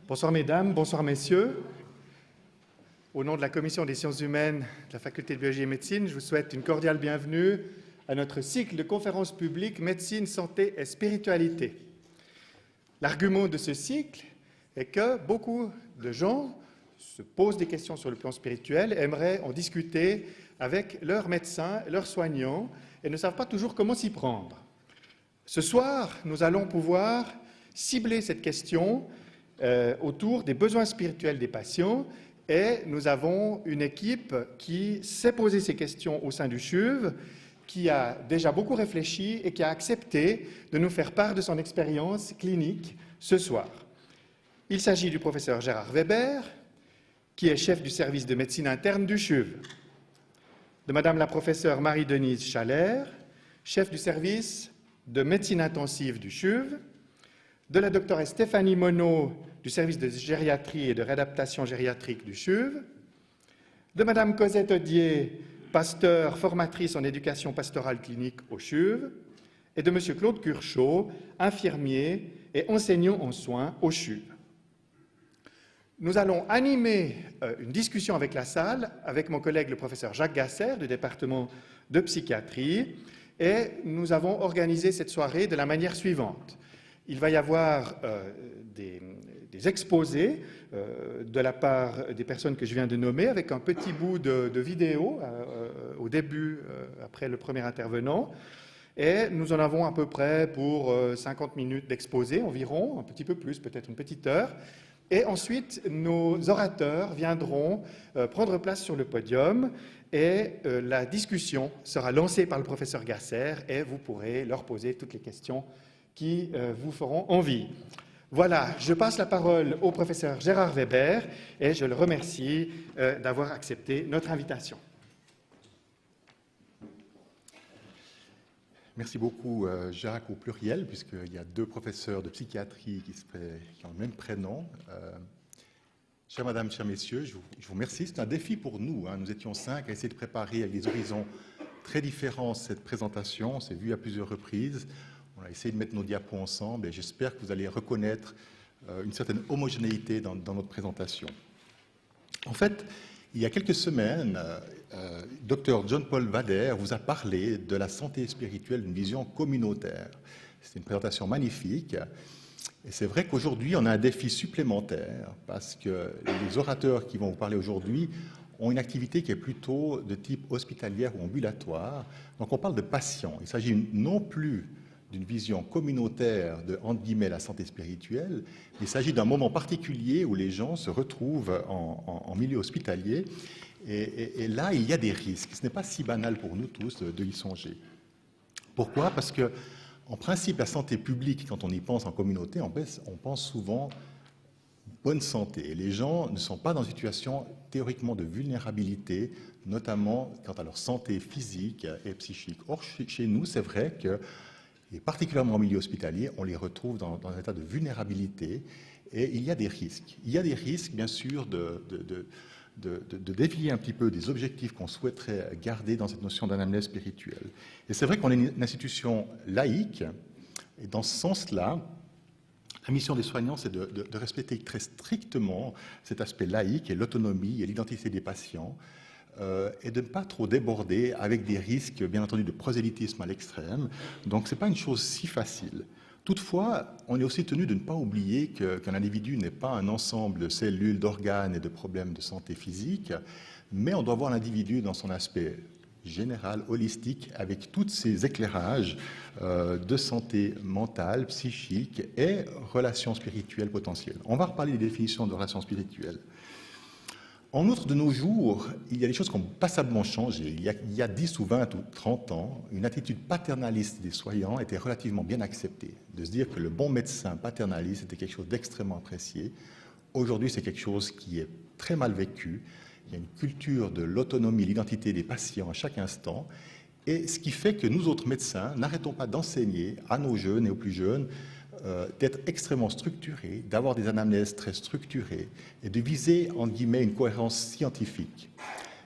Bonsoir mesdames, bonsoir messieurs. Au nom de la Commission des sciences humaines de la Faculté de biologie et médecine, je vous souhaite une cordiale bienvenue à notre cycle de conférences publiques Médecine, santé et spiritualité. L'argument de ce cycle est que beaucoup de gens se posent des questions sur le plan spirituel et aimeraient en discuter avec leurs médecins, leurs soignants, et ne savent pas toujours comment s'y prendre. Ce soir, nous allons pouvoir cibler cette question autour des besoins spirituels des patients, et nous avons une équipe qui s'est posé ces questions au sein du CHUV, qui a déjà beaucoup réfléchi et qui a accepté de nous faire part de son expérience clinique ce soir. Il s'agit du professeur Gérard Weber, qui est chef du service de médecine interne du CHUV, de madame la professeure Marie-Denise Chaler, chef du service de médecine intensive du CHUV, de la docteure Stéphanie Monod, du service de gériatrie et de réadaptation gériatrique du CHUV, de madame Cosette Odier, pasteur, formatrice en éducation pastorale clinique au CHUV, et de monsieur Claude Curchot, infirmier et enseignant en soins au CHUV. Nous allons animer une discussion avec la salle, avec mon collègue le professeur Jacques Gasser du département de psychiatrie, et nous avons organisé cette soirée de la manière suivante. Il va y avoir des exposés de la part des personnes que je viens de nommer, avec un petit bout de vidéo au début, après le premier intervenant. Et nous en avons à peu près pour 50 minutes d'exposé environ, un petit peu plus, peut-être une petite heure. Et ensuite, nos orateurs viendront prendre place sur le podium et la discussion sera lancée par le professeur Gasser et vous pourrez leur poser toutes les questions qui vous feront envie. Voilà, je passe la parole au professeur Gérard Weber et je le remercie d'avoir accepté notre invitation. Merci beaucoup, Jacques, au pluriel, puisqu'il y a deux professeurs de psychiatrie qui ont le même prénom. Chères mesdames, chers messieurs, je vous remercie. C'est un défi pour nous. Nous étions 5 à essayer de préparer avec des horizons très différents cette présentation. On s'est vu à plusieurs reprises. On a essayé de mettre nos diapos ensemble et j'espère que vous allez reconnaître une certaine homogénéité dans notre présentation. En fait, il y a quelques semaines, Dr John-Paul Wader vous a parlé de la santé spirituelle d'une vision communautaire. C'est une présentation magnifique. Et c'est vrai qu'aujourd'hui, on a un défi supplémentaire parce que les orateurs qui vont vous parler aujourd'hui ont une activité qui est plutôt de type hospitalière ou ambulatoire. Donc on parle de patients. Il s'agit non plus d'une vision communautaire de, entre guillemets, la santé spirituelle. Il s'agit d'un moment particulier où les gens se retrouvent en milieu hospitalier. Et là, il y a des risques. Ce n'est pas si banal pour nous tous de y songer. Pourquoi? Parce que, en principe, la santé publique, quand on y pense en communauté, on pense souvent bonne santé. Et les gens ne sont pas dans une situation théoriquement de vulnérabilité, notamment quant à leur santé physique et psychique. Or, chez nous, c'est vrai que, et particulièrement en milieu hospitalier, on les retrouve dans un état de vulnérabilité et il y a des risques. Il y a des risques, bien sûr, de dévier un petit peu des objectifs qu'on souhaiterait garder dans cette notion d'anamnèse spirituelle. Et c'est vrai qu'on est une institution laïque, et dans ce sens-là, la mission des soignants, c'est de respecter très strictement cet aspect laïque et l'autonomie et l'identité des patients, et de ne pas trop déborder avec des risques, bien entendu, de prosélytisme à l'extrême. Donc, ce n'est pas une chose si facile. Toutefois, on est aussi tenu de ne pas oublier qu'un individu n'est pas un ensemble de cellules, d'organes et de problèmes de santé physique, mais on doit voir l'individu dans son aspect général, holistique, avec tous ces éclairages de santé mentale, psychique et relations spirituelles potentielles. On va reparler des définitions de relations spirituelles. En outre, de nos jours, il y a des choses qui ont passablement changé. Il y a 10 ou 20 ou 30 ans, une attitude paternaliste des soignants était relativement bien acceptée. De se dire que le bon médecin paternaliste était quelque chose d'extrêmement apprécié. Aujourd'hui, c'est quelque chose qui est très mal vécu. Il y a une culture de l'autonomie, l'identité des patients à chaque instant. Et ce qui fait que nous autres médecins n'arrêtons pas d'enseigner à nos jeunes et aux plus jeunes d'être extrêmement structurés, d'avoir des anamnèses très structurées et de viser, entre guillemets, une cohérence scientifique.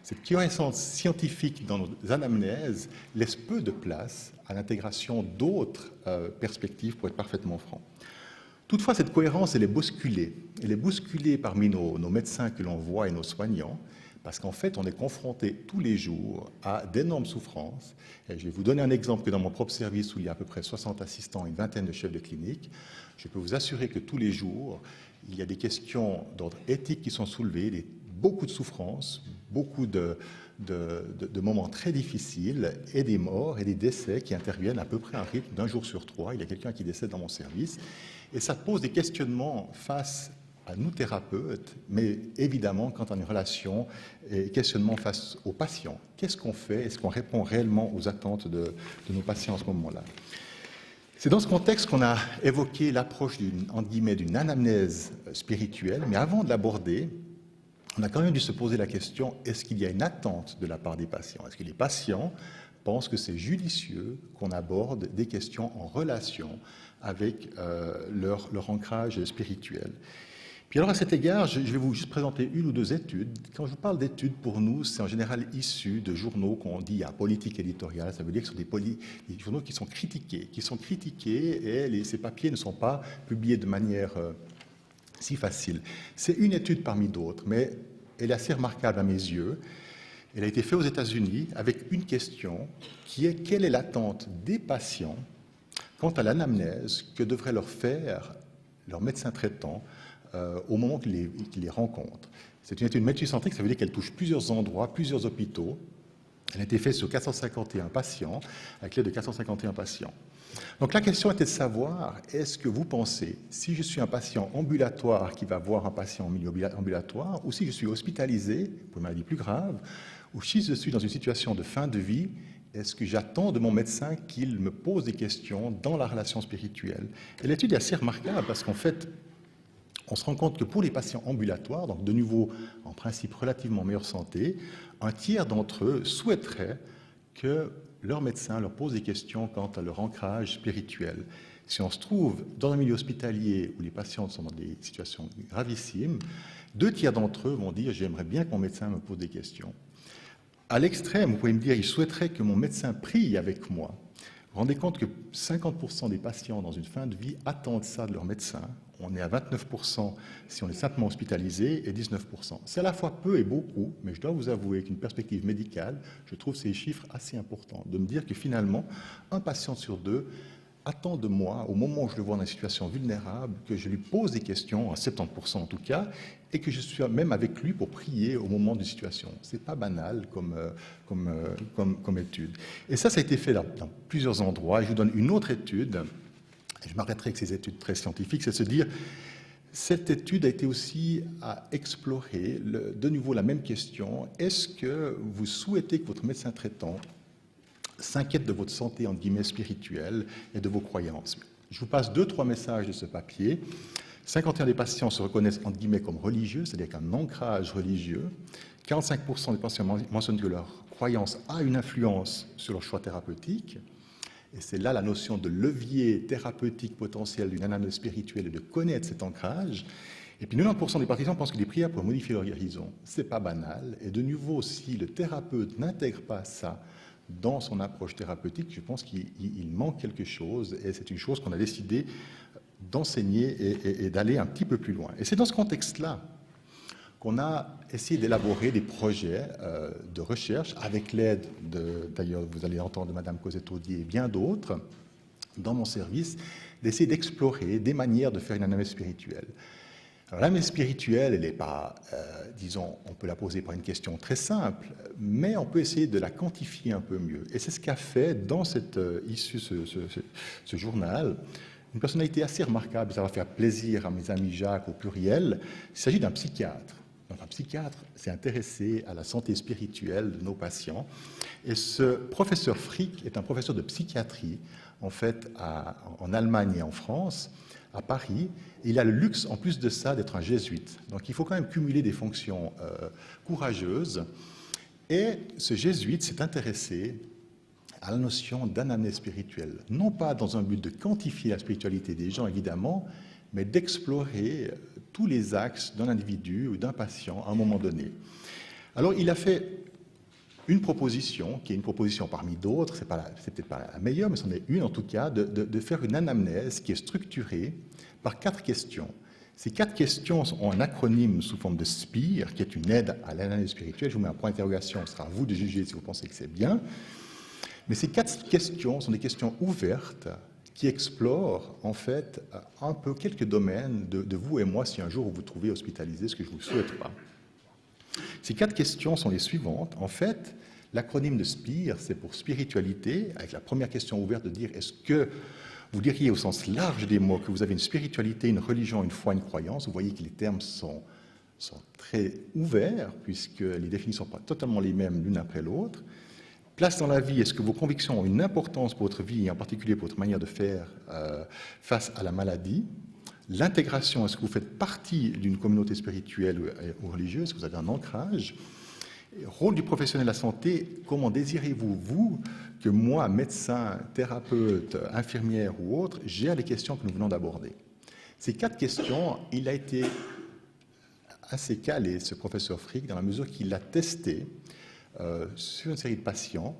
Cette cohérence scientifique dans nos anamnèses laisse peu de place à l'intégration d'autres perspectives, pour être parfaitement franc. Toutefois, cette cohérence, elle est bousculée. Elle est bousculée parmi nos médecins que l'on voit et nos soignants, parce qu'en fait, on est confronté tous les jours à d'énormes souffrances. Et je vais vous donner un exemple que dans mon propre service, où il y a à peu près 60 assistants et une vingtaine de chefs de clinique, je peux vous assurer que tous les jours, il y a des questions d'ordre éthique qui sont soulevées, beaucoup de souffrances, beaucoup de moments très difficiles, et des morts et des décès qui interviennent à peu près à un rythme d'1 jour sur 3. Il y a quelqu'un qui décède dans mon service. Et ça pose des questionnements face à nous thérapeutes, mais évidemment quant à une relation et questionnement face aux patients. Qu'est-ce qu'on fait? Est-ce qu'on répond réellement aux attentes de nos patients à ce moment-là? C'est dans ce contexte qu'on a évoqué l'approche d'une anamnèse spirituelle, mais avant de l'aborder, on a quand même dû se poser la question, est-ce qu'il y a une attente de la part des patients? Est-ce que les patients pensent que c'est judicieux qu'on aborde des questions en relation avec leur ancrage spirituel? Puis alors à cet égard, je vais vous juste présenter une ou deux études. Quand je vous parle d'études, pour nous, c'est en général issu de journaux qu'on dit à politique éditoriale. Ça veut dire que ce sont des journaux qui sont critiqués, et ces papiers ne sont pas publiés de manière si facile. C'est une étude parmi d'autres, mais elle est assez remarquable à mes yeux. Elle a été faite aux États-Unis avec une question qui est: quelle est l'attente des patients quant à l'anamnèse que devrait leur faire leur médecin traitant au moment qu'il les rencontre? C'est une étude multicentrique, ça veut dire qu'elle touche plusieurs endroits, plusieurs hôpitaux. Elle a été faite sur 451 patients, avec l'aide de 451 patients. Donc la question était de savoir, est-ce que vous pensez, si je suis un patient ambulatoire qui va voir un patient en milieu ambulatoire, ou si je suis hospitalisé pour une maladie plus grave, ou si je suis dans une situation de fin de vie, est-ce que j'attends de mon médecin qu'il me pose des questions dans la relation spirituelle? Et l'étude est assez remarquable parce qu'en fait, on se rend compte que pour les patients ambulatoires, donc de nouveau en principe relativement meilleure santé, un tiers d'entre eux souhaiteraient que leur médecin leur pose des questions quant à leur ancrage spirituel. Si on se trouve dans un milieu hospitalier où les patients sont dans des situations gravissimes, 2 tiers d'entre eux vont dire « j'aimerais bien que mon médecin me pose des questions ». À l'extrême, vous pouvez me dire « il souhaiterait que mon médecin prie avec moi ». Vous vous rendez compte que 50% des patients dans une fin de vie attendent ça de leur médecin. On est à 29% si on est simplement hospitalisé et 19%. C'est à la fois peu et beaucoup, mais je dois vous avouer qu'une perspective médicale, je trouve ces chiffres assez importants. De me dire que finalement, un patient sur 2 attend de moi, au moment où je le vois dans une situation vulnérable, que je lui pose des questions, à 70% en tout cas, et que je suis même avec lui pour prier au moment d'une situation. Ce n'est pas banal comme étude. Et ça a été fait dans plusieurs endroits. Et je vous donne une autre étude. Je m'arrêterai avec ces études très scientifiques, c'est de se dire, cette étude a été aussi à explorer de nouveau la même question. Est-ce que vous souhaitez que votre médecin traitant s'inquiète de votre santé, entre guillemets, spirituelle et de vos croyances? Je vous passe 2-3 messages de ce papier. 51% des patients se reconnaissent, entre guillemets, comme religieux, c'est-à-dire qu'un ancrage religieux. 45% des patients mentionnent que leur croyance a une influence sur leur choix thérapeutique. Et c'est là la notion de levier thérapeutique potentiel d'une anamnèse spirituelle et de connaître cet ancrage. Et puis 90% des participants pensent que les prières peuvent modifier leur guérison. Ce n'est pas banal. Et de nouveau, si le thérapeute n'intègre pas ça dans son approche thérapeutique, je pense qu'il manque quelque chose. Et c'est une chose qu'on a décidé d'enseigner et d'aller un petit peu plus loin. Et c'est dans ce contexte-là qu'on a essayé d'élaborer des projets de recherche avec l'aide d'ailleurs, vous allez entendre de Mme Cosette-Audier et bien d'autres, dans mon service, d'essayer d'explorer des manières de faire une anamnèse spirituelle. Alors l'anamnèse spirituelle, elle n'est pas, disons, on peut la poser par une question très simple, mais on peut essayer de la quantifier un peu mieux. Et c'est ce qu'a fait dans cette issue, ce journal, une personnalité assez remarquable, ça va faire plaisir à mes amis Jacques au pluriel. Il s'agit d'un psychiatre. Donc, un psychiatre s'est intéressé à la santé spirituelle de nos patients. Et ce professeur Frick est un professeur de psychiatrie, en fait, en Allemagne et en France, à Paris. Et il a le luxe, en plus de ça, d'être un jésuite. Donc il faut quand même cumuler des fonctions courageuses. Et ce jésuite s'est intéressé à la notion d'anamnèse spirituelle. Non pas dans un but de quantifier la spiritualité des gens, évidemment, mais d'explorer tous les axes d'un individu ou d'un patient à un moment donné. Alors, il a fait une proposition, qui est une proposition parmi d'autres, c'est peut-être pas la meilleure, mais c'en est une en tout cas, de faire une anamnèse qui est structurée par 4 questions. Ces 4 questions ont un acronyme sous forme de SPIR, qui est une aide à l'analyse spirituelle. Je vous mets un point d'interrogation, ce sera à vous de juger si vous pensez que c'est bien. Mais ces 4 questions sont des questions ouvertes qui explorent en fait un peu quelques domaines de vous et moi si un jour vous vous trouvez hospitalisé, ce que je ne vous souhaite pas. Ces 4 questions sont les suivantes. En fait, l'acronyme de SPIR, c'est pour spiritualité, avec la première question ouverte de dire est-ce que vous diriez au sens large des mots que vous avez une spiritualité, une religion, une foi, une croyance. Vous voyez que les termes sont très ouverts, puisque les définitions ne sont pas totalement les mêmes l'une après l'autre. Place dans la vie, est-ce que vos convictions ont une importance pour votre vie, et en particulier pour votre manière de faire face à la maladie? L'intégration, est-ce que vous faites partie d'une communauté spirituelle ou religieuse? Est-ce que vous avez un ancrage? Rôle du professionnel de la santé, comment désirez-vous, vous, que moi, médecin, thérapeute, infirmière ou autre, gère les questions que nous venons d'aborder? Ces 4 questions, il a été assez calé, ce professeur Frick, dans la mesure qu'il a testé sur une série de patients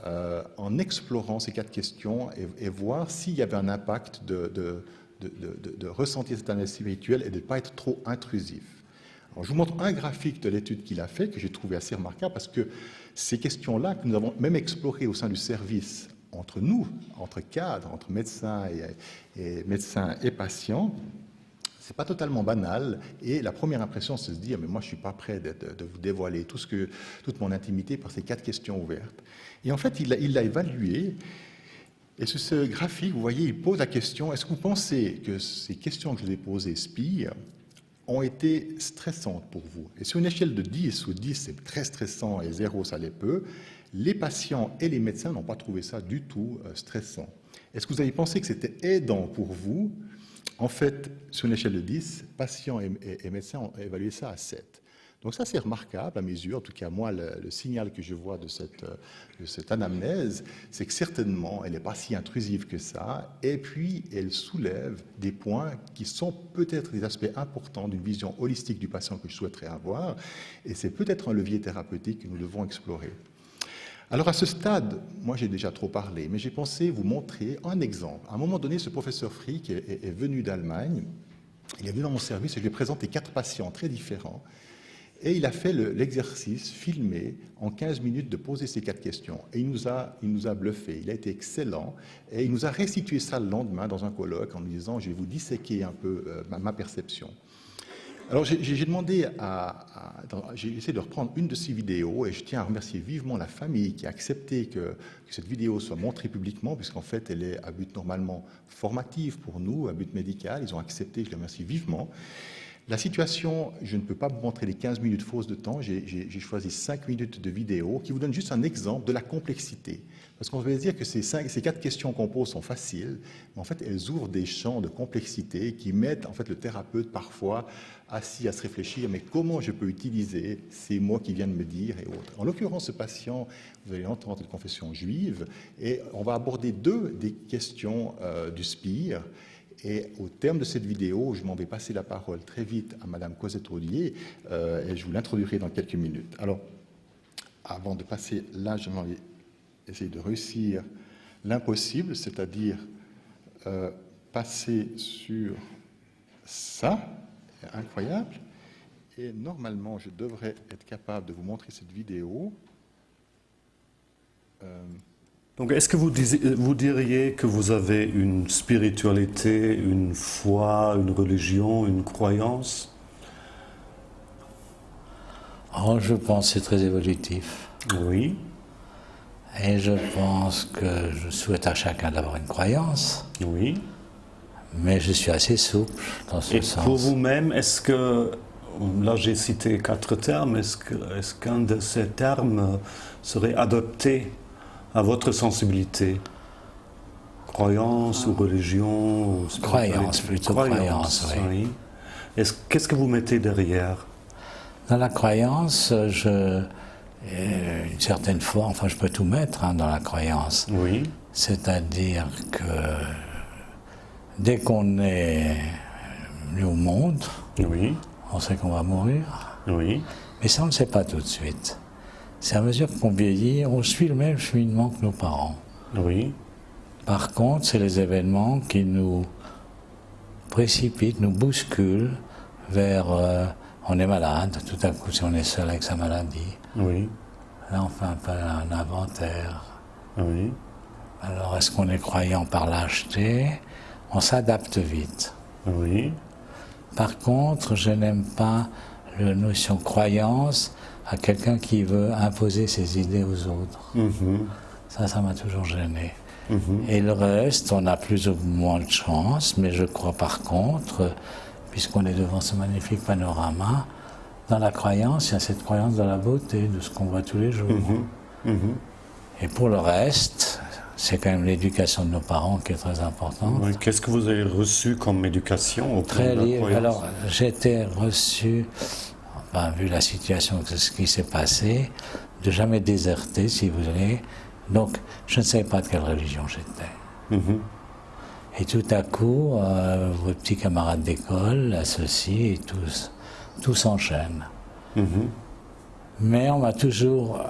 en explorant ces 4 questions et voir s'il y avait un impact de ressentir cette analyse spirituelle et de ne pas être trop intrusif. Alors, je vous montre un graphique de l'étude qu'il a fait, que j'ai trouvé assez remarquable, parce que ces questions-là, que nous avons même explorées au sein du service, entre nous, entre cadres, entre médecins et patients, c'est pas totalement banal, et la première impression, c'est de se dire, mais moi je suis pas prêt de vous dévoiler toute mon intimité par ces 4 questions ouvertes. Et en fait, il l'a évalué, et sur ce graphique, vous voyez, il pose la question, est-ce que vous pensez que ces questions que je vous ai posées, SPIR, ont été stressantes pour vous? Et sur une échelle de 10, où 10 c'est très stressant et 0 ça l'est peu, les patients et les médecins n'ont pas trouvé ça du tout stressant. Est-ce que vous avez pensé que c'était aidant pour vous? En fait, sur une échelle de 10, patients et médecins ont évalué ça à 7. Donc ça, c'est remarquable à mes yeux. En tout cas, moi, le signal que je vois de cette anamnèse, c'est que certainement, elle n'est pas si intrusive que ça. Et puis, elle soulève des points qui sont peut-être des aspects importants d'une vision holistique du patient que je souhaiterais avoir. Et c'est peut-être un levier thérapeutique que nous devons explorer. Alors à ce stade, moi j'ai déjà trop parlé, mais j'ai pensé vous montrer un exemple. À un moment donné, ce professeur Frick est venu d'Allemagne. Il est venu dans mon service et je lui ai présenté 4 patients très différents. Et il a fait l'exercice filmé en 15 minutes de poser ces 4 questions. Et il nous a bluffé. Il a été excellent. Et il nous a restitué ça le lendemain dans un colloque en nous disant « je vais vous disséquer un peu ma perception ». Alors j'ai demandé j'ai essayé de reprendre une de ces vidéos et je tiens à remercier vivement la famille qui a accepté que cette vidéo soit montrée publiquement, puisqu'en fait elle est à but normalement formatif pour nous, à but médical. Ils ont accepté, je les remercie vivement. La situation, je ne peux pas vous montrer les 15 minutes fausses de temps, j'ai choisi 5 minutes de vidéo qui vous donne juste un exemple de la complexité. Parce qu'on va se dire que ces 4 questions qu'on pose sont faciles, mais en fait elles ouvrent des champs de complexité qui mettent en fait le thérapeute parfois assis à se réfléchir, mais comment je peux utiliser ces mots qui viennent me dire et autres. En l'occurrence, ce patient, vous allez entendre une confession juive, et on va aborder 2 des questions du SPIR. Et au terme de cette vidéo, je m'en vais passer la parole très vite à Madame Cosette Audier, et je vous l'introduirai dans quelques minutes. Alors, avant de passer là, je vais essayer de réussir l'impossible, c'est-à-dire passer sur ça, incroyable, et normalement, je devrais être capable de vous montrer cette vidéo. Donc, est-ce que vous diriez que vous avez une spiritualité, une foi, une religion, une croyance? Oh, je pense que c'est très évolutif. Oui. Et je pense que je souhaite à chacun d'avoir une croyance. Oui. Mais je suis assez souple dans ce sens. Et pour vous-même, est-ce que, là j'ai cité 4 termes, est-ce qu'un de ces termes serait adopté à votre sensibilité? Croyance ou religion ou croyance, plutôt croyance, oui. Qu'est-ce que vous mettez derrière? Dans la croyance, une certaine foi, enfin je peux tout mettre dans la croyance. Oui. C'est-à-dire que dès qu'on est venu au monde, oui, on sait qu'on va mourir. Oui. Mais ça, on ne le sait pas tout de suite. c'est à mesure qu'on vieillit, on suit le même cheminement que nos parents. Oui. Par contre, c'est les événements qui nous précipitent, nous bousculent vers... on est malade, tout à coup, si on est seul avec sa maladie. Oui. Là, on fait un peu un inventaire. Oui. Alors, est-ce qu'on est croyant par lâcheté? On s'adapte vite. Oui. Par contre, je n'aime pas la notion croyance à quelqu'un qui veut imposer ses idées aux autres. Ça m'a toujours gêné. Et le reste, on a plus ou moins de chance, mais je crois par contre, puisqu'on est devant ce magnifique panorama, dans la croyance, il y a cette croyance dans la beauté de ce qu'on voit tous les jours. Et pour le reste, c'est quand même l'éducation de nos parents qui est très importante. Oui. Qu'est-ce que vous avez reçu comme éducation au Très plan de la libre. croyance? Alors, j'ai été reçu, enfin, vu la situation, ce qui s'est passé, de jamais déserter, si vous voulez. Donc, je ne savais pas de quelle religion j'étais. Et tout à coup, vos petits camarades d'école, ceux-ci, et tout s'enchaîne. Mais on m'a toujours...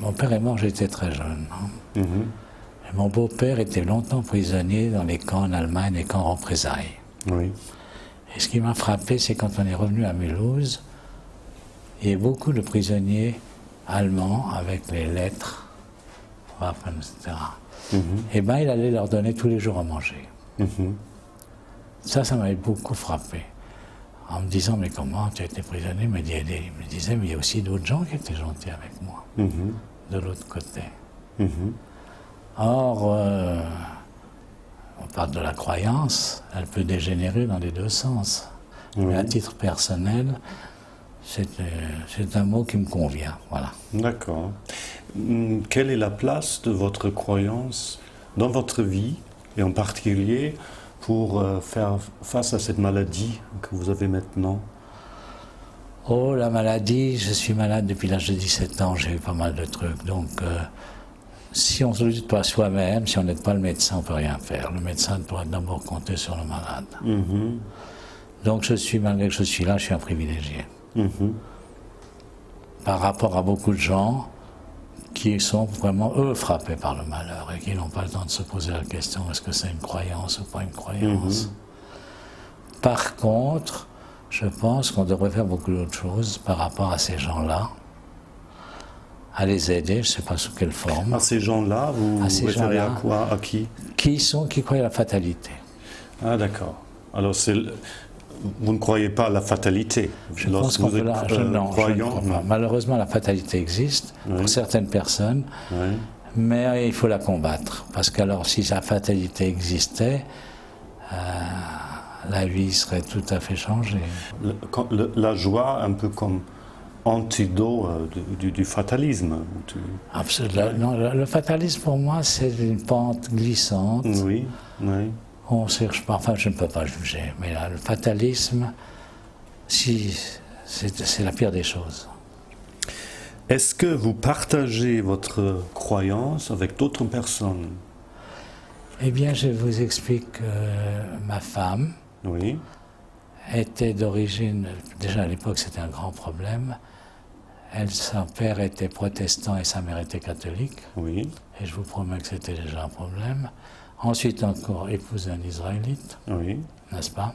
Mon père est mort, j'étais très jeune. Et mon beau-père était longtemps prisonnier dans les camps en Allemagne, les camps en représailles. Oui. Et ce qui m'a frappé, c'est quand on est revenu à Mulhouse, il y a beaucoup de prisonniers allemands avec les lettres, Waffen, etc. Et bien, il allait leur donner tous les jours à manger. Ça m'avait beaucoup frappé. En me disant, mais comment tu as été prisonnier? Il me disait, mais il y a aussi d'autres gens qui étaient gentils avec moi, de l'autre côté. Or, on parle de la croyance, elle peut dégénérer dans les deux sens. Mais à titre personnel, c'est un mot qui me convient. Voilà. D'accord. Quelle est la place de votre croyance dans votre vie, et en particulier pour faire face à cette maladie que vous avez maintenant? Oh, la maladie, je suis malade depuis l'âge de 17 ans, j'ai eu pas mal de trucs. Donc, si on ne se le dit pas soi-même, si on n'aide pas le médecin, on ne peut rien faire. Le médecin doit d'abord compter sur le malade. Donc, malgré que je suis là, je suis un privilégié. Par rapport à beaucoup de gens qui sont vraiment, eux, frappés par le malheur et qui n'ont pas le temps de se poser la question, est-ce que c'est une croyance ou pas une croyance? Par contre, je pense qu'on devrait faire beaucoup d'autres choses par rapport à ces gens-là, à les aider, je ne sais pas sous quelle forme. À ces gens-là, vous référez à quoi? À qui? Qui croient à la fatalité. Ah, d'accord. Alors, vous ne croyez pas à la fatalité? Je pense qu'on peut non, malheureusement, la fatalité existe pour certaines personnes, mais il faut la combattre. Parce qu'alors, si la fatalité existait, la vie serait tout à fait changée. La joie, un peu comme antidote du fatalisme. Absolument. Non, le fatalisme, pour moi, c'est une pente glissante. Oui, oui. On ne cherche pas, enfin, je ne peux pas juger, mais là, le fatalisme, c'est la pire des choses. Est-ce que vous partagez votre croyance avec d'autres personnes? Eh bien, je vous explique que ma femme était d'origine, déjà à l'époque c'était un grand problème, son père était protestant et sa mère était catholique, et je vous promets que c'était déjà un problème. Ensuite encore épousé un Israélite, n'est-ce pas?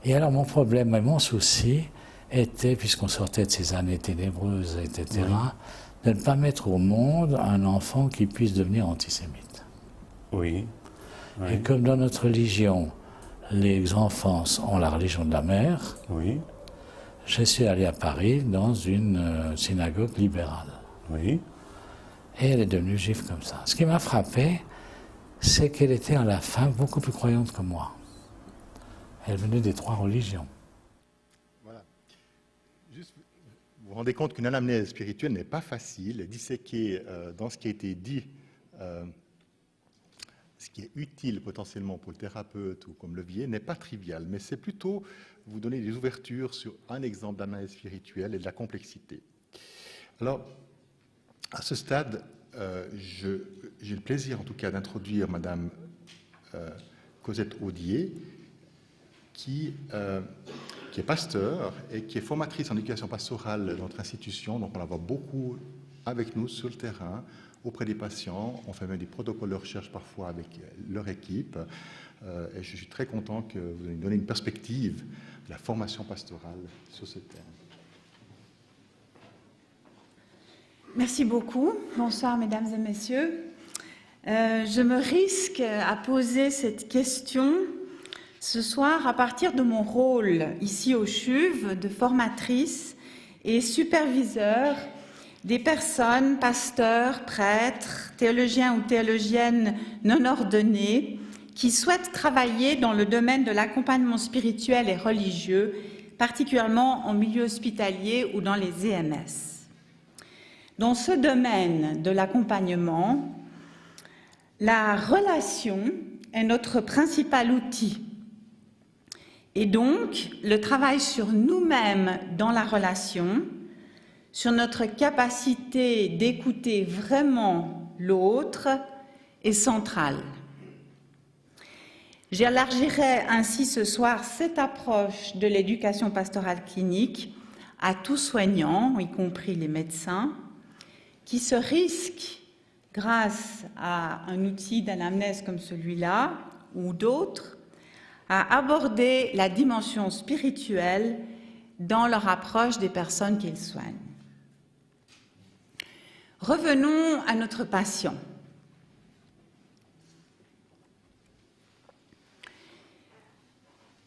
Et alors mon problème et mon souci était, puisqu'on sortait de ces années ténébreuses, etc., de ne pas mettre au monde un enfant qui puisse devenir antisémite. Et comme dans notre religion, les enfants ont la religion de la mère, je suis allé à Paris dans une synagogue libérale. Et elle est devenue juive comme ça. Ce qui m'a frappé, c'est qu'elle était à la fin beaucoup plus croyante que moi. Elle venait des 3 religions. Voilà. Juste, vous vous rendez compte qu'une anamnèse spirituelle n'est pas facile, et disséquer dans ce qui a été dit, ce qui est utile potentiellement pour le thérapeute ou comme levier, n'est pas trivial, mais c'est plutôt vous donner des ouvertures sur un exemple d'analyse spirituelle et de la complexité. Alors, à ce stade, j'ai le plaisir en tout cas d'introduire Madame Cosette Audier, qui qui est pasteur et qui est formatrice en éducation pastorale dans notre institution. Donc on la voit beaucoup avec nous sur le terrain, auprès des patients. On fait même des protocoles de recherche parfois avec leur équipe. Et je suis très content que vous ayez donné une perspective de la formation pastorale sur ce thème. Merci beaucoup. Bonsoir, mesdames et messieurs. Je me risque à poser cette question ce soir à partir de mon rôle ici au CHUV de formatrice et superviseur des personnes, pasteurs, prêtres, théologiens ou théologiennes non ordonnés qui souhaitent travailler dans le domaine de l'accompagnement spirituel et religieux, particulièrement en milieu hospitalier ou dans les EMS. Dans ce domaine de l'accompagnement, la relation est notre principal outil. Et donc, le travail sur nous-mêmes dans la relation, sur notre capacité d'écouter vraiment l'autre, est central. J'élargirai ainsi ce soir cette approche de l'éducation pastorale clinique à tout soignant, y compris les médecins, qui se risquent, grâce à un outil d'anamnèse comme celui-là ou d'autres, à aborder la dimension spirituelle dans leur approche des personnes qu'ils soignent. Revenons à notre patient.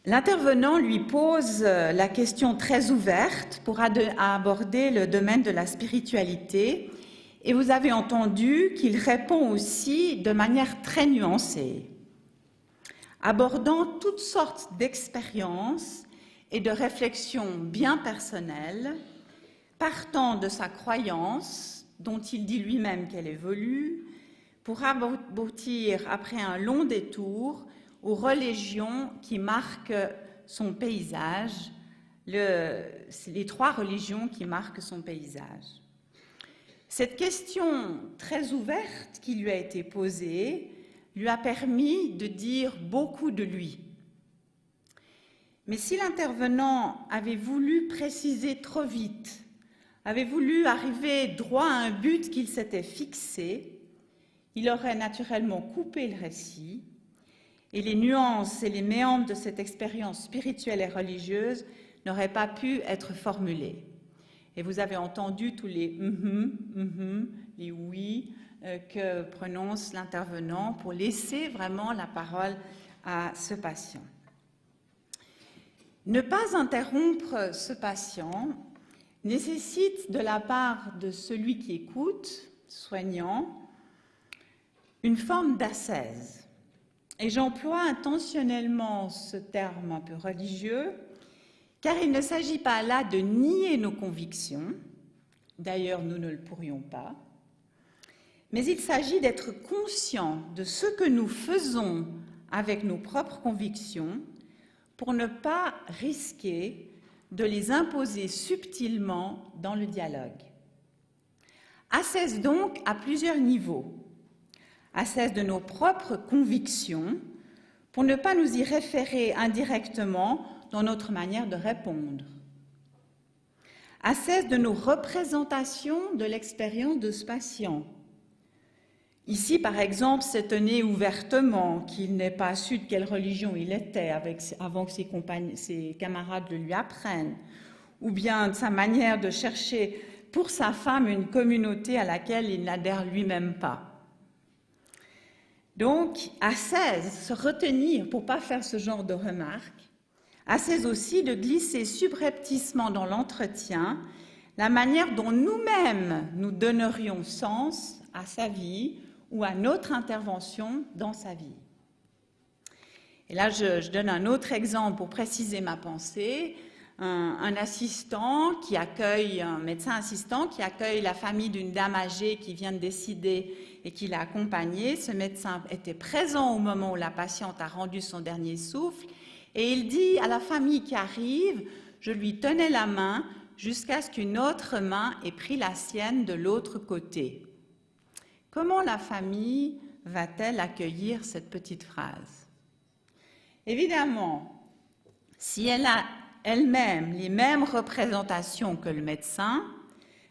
L'intervenant lui pose la question très ouverte pour aborder le domaine de la spiritualité, et vous avez entendu qu'il répond aussi de manière très nuancée, abordant toutes sortes d'expériences et de réflexions bien personnelles, partant de sa croyance, dont il dit lui-même qu'elle évolue, pour aboutir, après un long détour, aux religions qui marquent son paysage, les 3 religions qui marquent son paysage. Cette question très ouverte qui lui a été posée lui a permis de dire beaucoup de lui. Mais si l'intervenant avait voulu préciser trop vite, avait voulu arriver droit à un but qu'il s'était fixé, il aurait naturellement coupé le récit, et les nuances et les méandres de cette expérience spirituelle et religieuse n'auraient pas pu être formulées. Et vous avez entendu tous les les oui que prononce l'intervenant pour laisser vraiment la parole à ce patient. Ne pas interrompre ce patient nécessite de la part de celui qui écoute, soignant, une forme d'ascèse. Et j'emploie intentionnellement ce terme un peu religieux, car il ne s'agit pas là de nier nos convictions, d'ailleurs nous ne le pourrions pas, mais il s'agit d'être conscient de ce que nous faisons avec nos propres convictions pour ne pas risquer de les imposer subtilement dans le dialogue. Ascèse donc à plusieurs niveaux. Ascèse de nos propres convictions pour ne pas nous y référer indirectement dans notre manière de répondre. Ascèse de nos représentations de l'expérience de ce patient. Ici, par exemple, s'étonner ouvertement qu'il n'ait pas su de quelle religion il était avant que ses camarades le lui apprennent, ou bien de sa manière de chercher pour sa femme une communauté à laquelle il n'adhère lui-même pas. Donc, ascèse, se retenir pour ne pas faire ce genre de remarques, ascèse aussi de glisser subrepticement dans l'entretien la manière dont nous-mêmes nous donnerions sens à sa vie ou à notre intervention dans sa vie. Et là, je donne un autre exemple pour préciser ma pensée. Un médecin assistant qui accueille la famille d'une dame âgée qui vient de décider et qui l'a accompagnée. Ce médecin était présent au moment où la patiente a rendu son dernier souffle et il dit à la famille qui arrive, je lui tenais la main jusqu'à ce qu'une autre main ait pris la sienne de l'autre côté. Comment la famille va-t-elle accueillir cette petite phrase? Évidemment, si elle a elle-même les mêmes représentations que le médecin,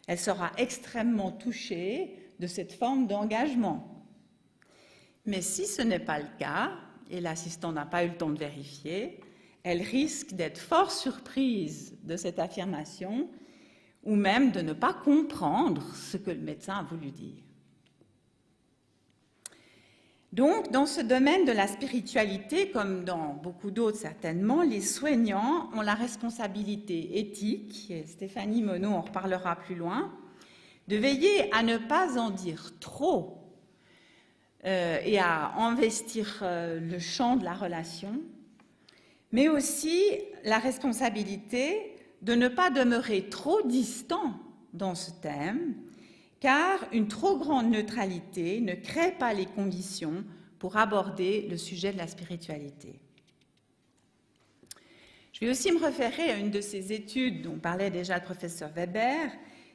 elle sera extrêmement touchée de cette forme d'engagement. Mais si ce n'est pas le cas, et l'assistant n'a pas eu le temps de vérifier, elle risque d'être fort surprise de cette affirmation ou même de ne pas comprendre ce que le médecin a voulu dire. Donc, dans ce domaine de la spiritualité, comme dans beaucoup d'autres certainement, les soignants ont la responsabilité éthique, et Stéphanie Monod en reparlera plus loin, de veiller à ne pas en dire trop et à investir le champ de la relation, mais aussi la responsabilité de ne pas demeurer trop distant dans ce thème, car une trop grande neutralité ne crée pas les conditions pour aborder le sujet de la spiritualité. Je vais aussi me référer à une de ces études dont parlait déjà le professeur Weber.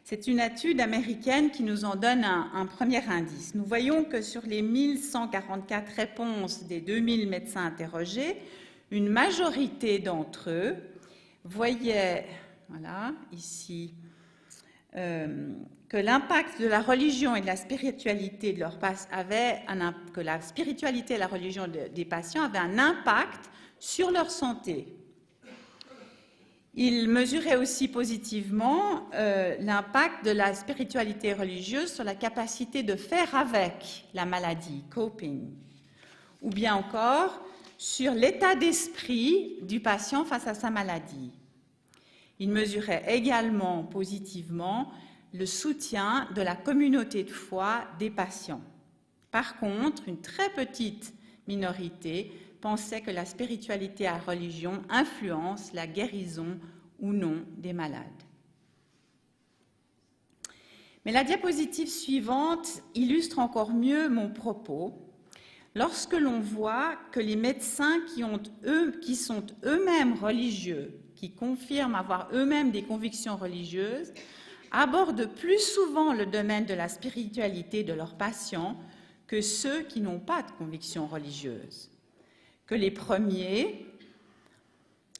C'est une étude américaine qui nous en donne un premier indice. Nous voyons que sur les 1144 réponses des 2000 médecins interrogés, une majorité d'entre eux voyaient, voilà, ici, que l'impact de la religion et de la spiritualité de leur que la spiritualité et la religion des patients avaient un impact sur leur santé. Ils mesuraient aussi positivement l'impact de la spiritualité religieuse sur la capacité de faire avec la maladie, coping, ou bien encore sur l'état d'esprit du patient face à sa maladie. Il mesurait également positivement le soutien de la communauté de foi des patients. Par contre, une très petite minorité pensait que la spiritualité et la religion influencent la guérison ou non des malades. Mais la diapositive suivante illustre encore mieux mon propos. Lorsque l'on voit que les médecins qui sont eux-mêmes religieux, qui confirment avoir eux-mêmes des convictions religieuses, abordent plus souvent le domaine de la spiritualité de leurs patients que ceux qui n'ont pas de convictions religieuses, que les premiers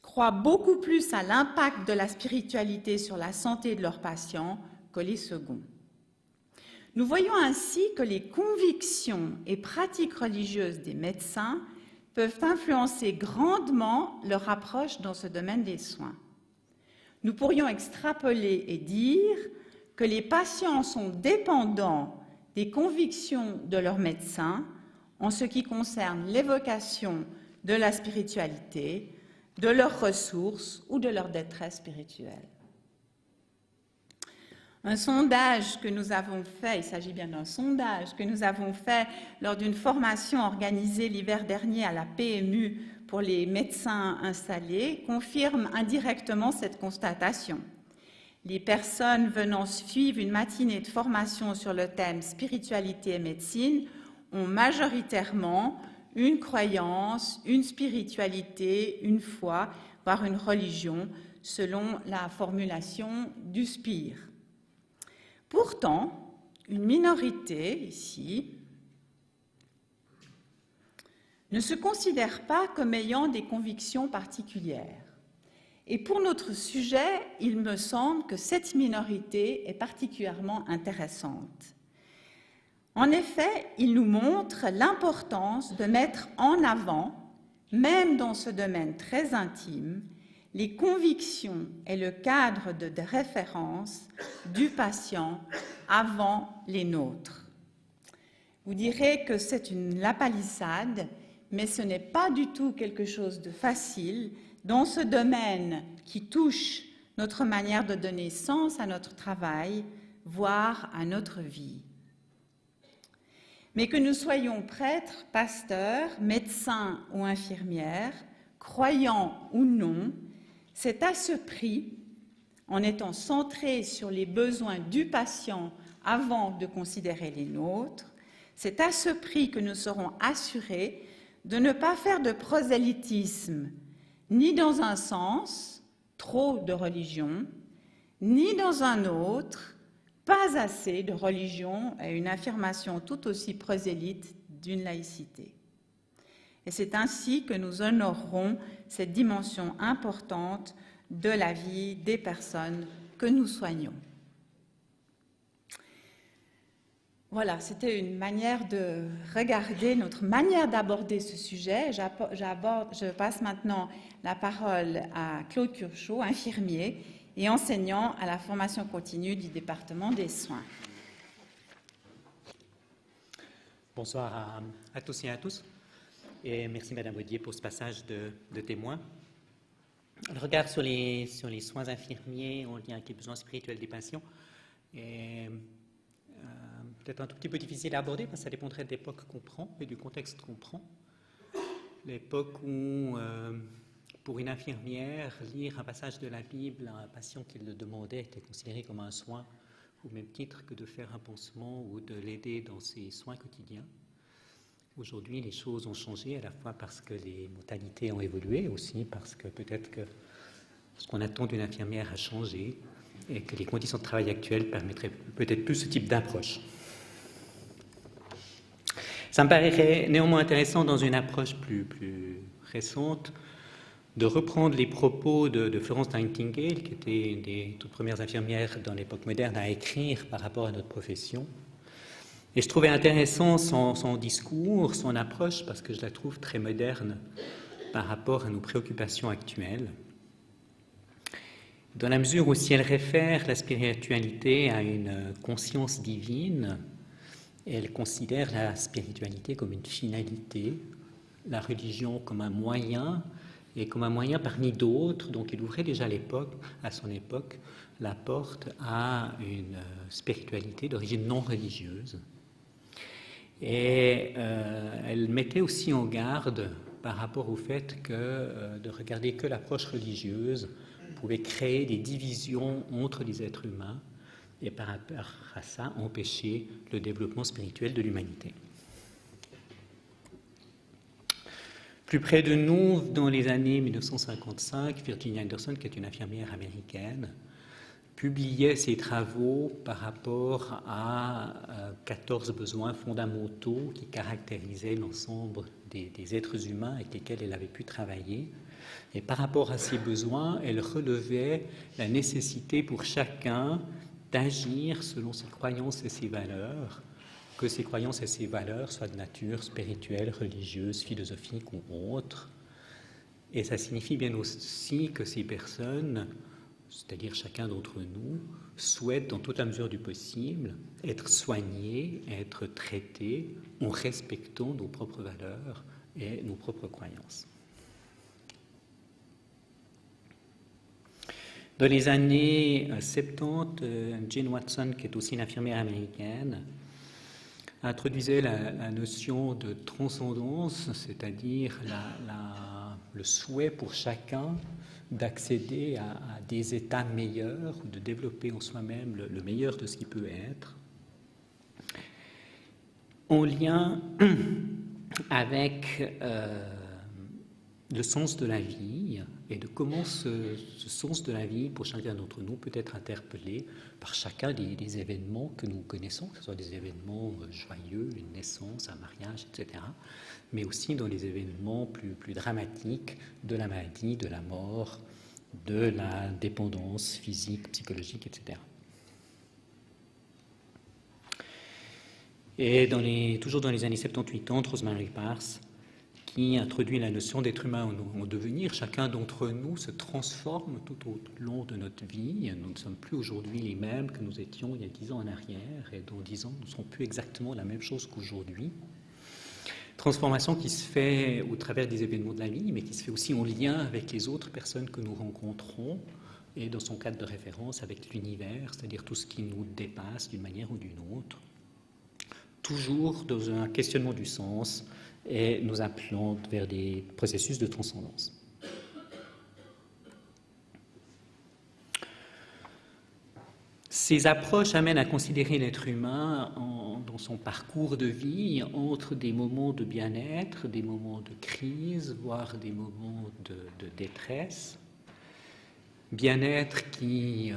croient beaucoup plus à l'impact de la spiritualité sur la santé de leurs patients que les seconds. Nous voyons ainsi que les convictions et pratiques religieuses des médecins peuvent influencer grandement leur approche dans ce domaine des soins. Nous pourrions extrapoler et dire que les patients sont dépendants des convictions de leurs médecins en ce qui concerne l'évocation de la spiritualité, de leurs ressources ou de leur détresse spirituelle. Un sondage que nous avons fait, il s'agit bien d'un sondage que nous avons fait lors d'une formation organisée l'hiver dernier à la PMU pour les médecins installés, confirme indirectement cette constatation. Les personnes venant suivre une matinée de formation sur le thème spiritualité et médecine ont majoritairement une croyance, une spiritualité, une foi, voire une religion, selon la formulation du SPIR. Pourtant, une minorité, ici, ne se considère pas comme ayant des convictions particulières. Et pour notre sujet, il me semble que cette minorité est particulièrement intéressante. En effet, il nous montre l'importance de mettre en avant, même dans ce domaine très intime, les convictions et le cadre de référence du patient avant les nôtres. Vous direz que c'est une lapalissade, mais ce n'est pas du tout quelque chose de facile dans ce domaine qui touche notre manière de donner sens à notre travail, voire à notre vie. Mais que nous soyons prêtres, pasteurs, médecins ou infirmières, croyants ou non, c'est à ce prix, en étant centrés sur les besoins du patient avant de considérer les nôtres, c'est à ce prix que nous serons assurés de ne pas faire de prosélytisme, ni dans un sens, trop de religion, ni dans un autre, pas assez de religion et une affirmation tout aussi prosélyte d'une laïcité. Et c'est ainsi que nous honorerons cette dimension importante de la vie des personnes que nous soignons. Voilà, c'était une manière de regarder notre manière d'aborder ce sujet. Je passe maintenant la parole à Claude Curchot, infirmier et enseignant à la formation continue du département des soins. Bonsoir à tous et à tous, et merci Madame Audier pour ce passage de témoin. Le regard sur les soins infirmiers en lien avec les besoins spirituels des patients est peut-être un tout petit peu difficile à aborder parce que ça dépendrait de l'époque qu'on prend et du contexte qu'on prend. L'époque où, pour une infirmière, lire un passage de la Bible à un patient qui le demandait était considéré comme un soin, au même titre que de faire un pansement ou de l'aider dans ses soins quotidiens. Aujourd'hui, les choses ont changé, à la fois parce que les modalités ont évolué, aussi parce que peut-être que ce qu'on attend d'une infirmière a changé et que les conditions de travail actuelles permettraient peut-être plus ce type d'approche. Ça me paraît néanmoins intéressant, dans une approche plus récente, de reprendre les propos de Florence Nightingale, qui était une des toutes premières infirmières dans l'époque moderne à écrire par rapport à notre profession. Et je trouvais intéressant son discours, son approche, parce que je la trouve très moderne par rapport à nos préoccupations actuelles. Dans la mesure où, si elle réfère la spiritualité à une conscience divine, elle considère la spiritualité comme une finalité, la religion comme un moyen, et comme un moyen parmi d'autres. Donc il ouvrait déjà à son époque la porte à une spiritualité d'origine non religieuse. Et elle mettait aussi en garde par rapport au fait que de regarder que l'approche religieuse pouvait créer des divisions entre les êtres humains et par rapport à ça empêcher le développement spirituel de l'humanité. Plus près de nous, dans les années 1955, Virginia Anderson, qui est une infirmière américaine, publiait ses travaux par rapport à 14 besoins fondamentaux qui caractérisaient l'ensemble des êtres humains avec lesquels elle avait pu travailler. Et par rapport à ces besoins, elle relevait la nécessité pour chacun d'agir selon ses croyances et ses valeurs, que ces croyances et ces valeurs soient de nature spirituelle, religieuse, philosophique ou autre. Et ça signifie bien aussi que ces personnes, c'est-à-dire chacun d'entre nous, souhaitent, dans toute la mesure du possible, être soignés, être traités en respectant nos propres valeurs et nos propres croyances. Dans les années 70, Jane Watson, qui est aussi une infirmière américaine, introduisait la notion de transcendance, c'est-à-dire le souhait pour chacun d'accéder à des états meilleurs, ou de développer en soi-même le meilleur de ce qui peut être, en lien avec le sens de la vie et de comment ce sens de la vie pour chacun d'entre nous peut être interpellé par chacun des événements que nous connaissons, que ce soit des événements joyeux, une naissance, un mariage, etc., mais aussi dans les événements plus dramatiques de la maladie, de la mort, de la dépendance physique, psychologique, etc. Et toujours dans les années 70-80, Rosemary Parse, qui introduit la notion d'être humain en devenir. Chacun d'entre nous se transforme tout au long de notre vie. Nous ne sommes plus aujourd'hui les mêmes que nous étions il y a 10 ans en arrière, et dans 10 ans, nous ne serons plus exactement la même chose qu'aujourd'hui. Transformation qui se fait au travers des événements de la vie, mais qui se fait aussi en lien avec les autres personnes que nous rencontrons, et dans son cadre de référence avec l'univers, c'est-à-dire tout ce qui nous dépasse d'une manière ou d'une autre. Toujours dans un questionnement du sens, et nous appelons vers des processus de transcendance. Ces approches amènent à considérer l'être humain dans son parcours de vie entre des moments de bien-être, des moments de crise, voire des moments de détresse. Bien-être qui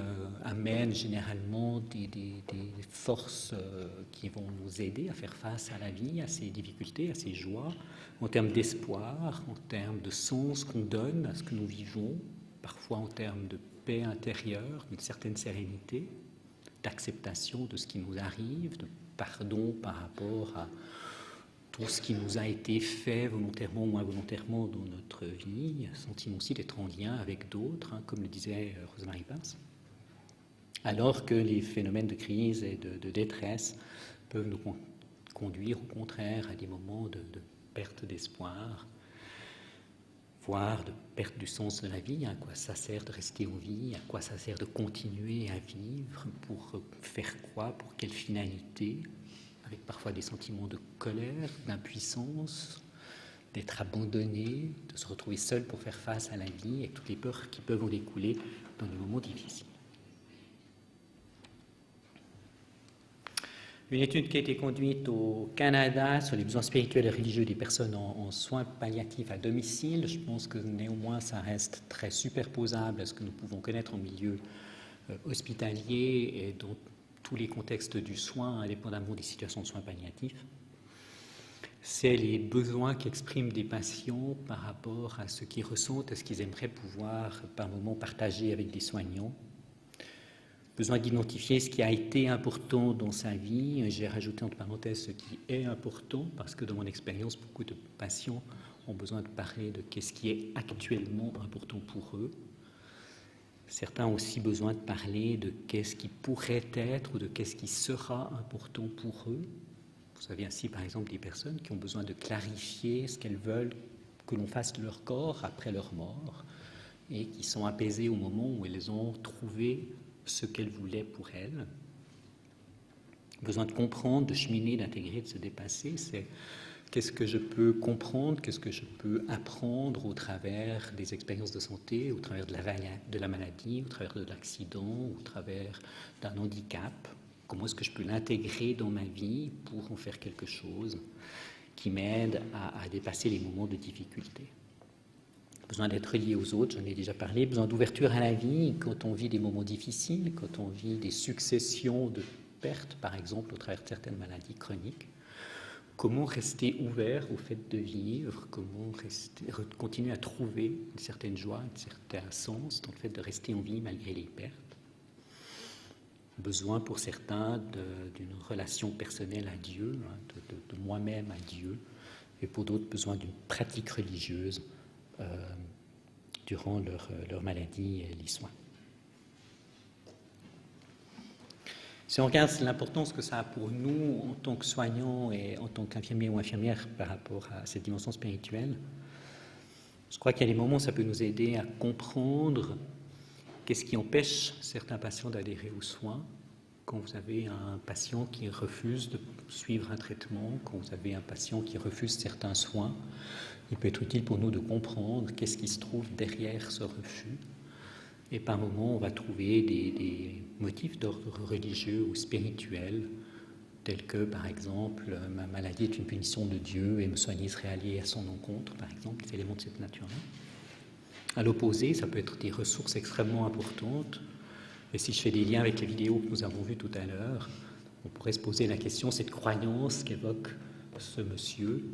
amène généralement des forces qui vont nous aider à faire face à la vie, à ses difficultés, à ses joies, en termes d'espoir, en termes de sens qu'on donne à ce que nous vivons, parfois en termes de paix intérieure, d'une certaine sérénité, d'acceptation de ce qui nous arrive, de pardon par rapport à tout ce qui nous a été fait volontairement ou involontairement dans notre vie, sentiment aussi d'être en lien avec d'autres, comme le disait Rosemary Paz, alors que les phénomènes de crise et de détresse peuvent nous conduire au contraire à des moments de perte d'espoir, voire de perte du sens de la vie. À quoi ça sert de rester en vie? À quoi ça sert de continuer à vivre? Pour faire quoi? Pour quelle finalité? Avec parfois des sentiments de colère, d'impuissance, d'être abandonné, de se retrouver seul pour faire face à la vie et toutes les peurs qui peuvent en découler dans des moments difficiles. Une étude qui a été conduite au Canada sur les besoins spirituels et religieux des personnes en soins palliatifs à domicile. Je pense que néanmoins ça reste très superposable à ce que nous pouvons connaître en milieu hospitalier et dans tous les contextes du soin, indépendamment des situations de soins palliatifs. C'est les besoins qu'expriment des patients par rapport à ce qu'ils ressentent, à ce qu'ils aimeraient pouvoir par moments partager avec des soignants. Besoin d'identifier ce qui a été important dans sa vie. J'ai rajouté entre parenthèses ce qui est important, parce que dans mon expérience, beaucoup de patients ont besoin de parler de qu'est-ce qui est actuellement important pour eux. Certains ont aussi besoin de parler de qu'est-ce qui pourrait être ou de qu'est-ce qui sera important pour eux. Vous avez ainsi, par exemple, des personnes qui ont besoin de clarifier ce qu'elles veulent que l'on fasse de leur corps après leur mort et qui sont apaisées au moment où elles ont trouvé ce qu'elles voulaient pour elles. Besoin de comprendre, de cheminer, d'intégrer, de se dépasser, c'est qu'est-ce que je peux comprendre, qu'est-ce que je peux apprendre au travers des expériences de santé, au travers de la maladie, au travers de l'accident, au travers d'un handicap. Comment est-ce que je peux l'intégrer dans ma vie pour en faire quelque chose qui m'aide à dépasser les moments de difficulté. Besoin d'être relié aux autres, j'en ai déjà parlé. Besoin d'ouverture à la vie quand on vit des moments difficiles, quand on vit des successions de pertes, par exemple, au travers de certaines maladies chroniques. Comment rester ouvert au fait de vivre? Comment continuer à trouver une certaine joie, un certain sens dans le fait de rester en vie malgré les pertes? Besoin pour certains d'une relation personnelle à Dieu, de moi-même à Dieu, et pour d'autres, besoin d'une pratique religieuse durant leur maladie et les soins. Si on regarde l'importance que ça a pour nous en tant que soignants et en tant qu'infirmiers ou infirmières par rapport à cette dimension spirituelle, je crois qu'il y a des moments où ça peut nous aider à comprendre qu'est-ce qui empêche certains patients d'adhérer aux soins. Quand vous avez un patient qui refuse de suivre un traitement, quand vous avez un patient qui refuse certains soins, il peut être utile pour nous de comprendre qu'est-ce qui se trouve derrière ce refus. Et par moments, on va trouver des motifs d'ordre religieux ou spirituel, tels que, par exemple, ma maladie est une punition de Dieu et me soigner serait allié à son encontre, par exemple, des éléments de cette nature-là. À l'opposé, ça peut être des ressources extrêmement importantes. Et si je fais des liens avec les vidéos que nous avons vues tout à l'heure, on pourrait se poser la question, cette croyance qu'évoque ce monsieur,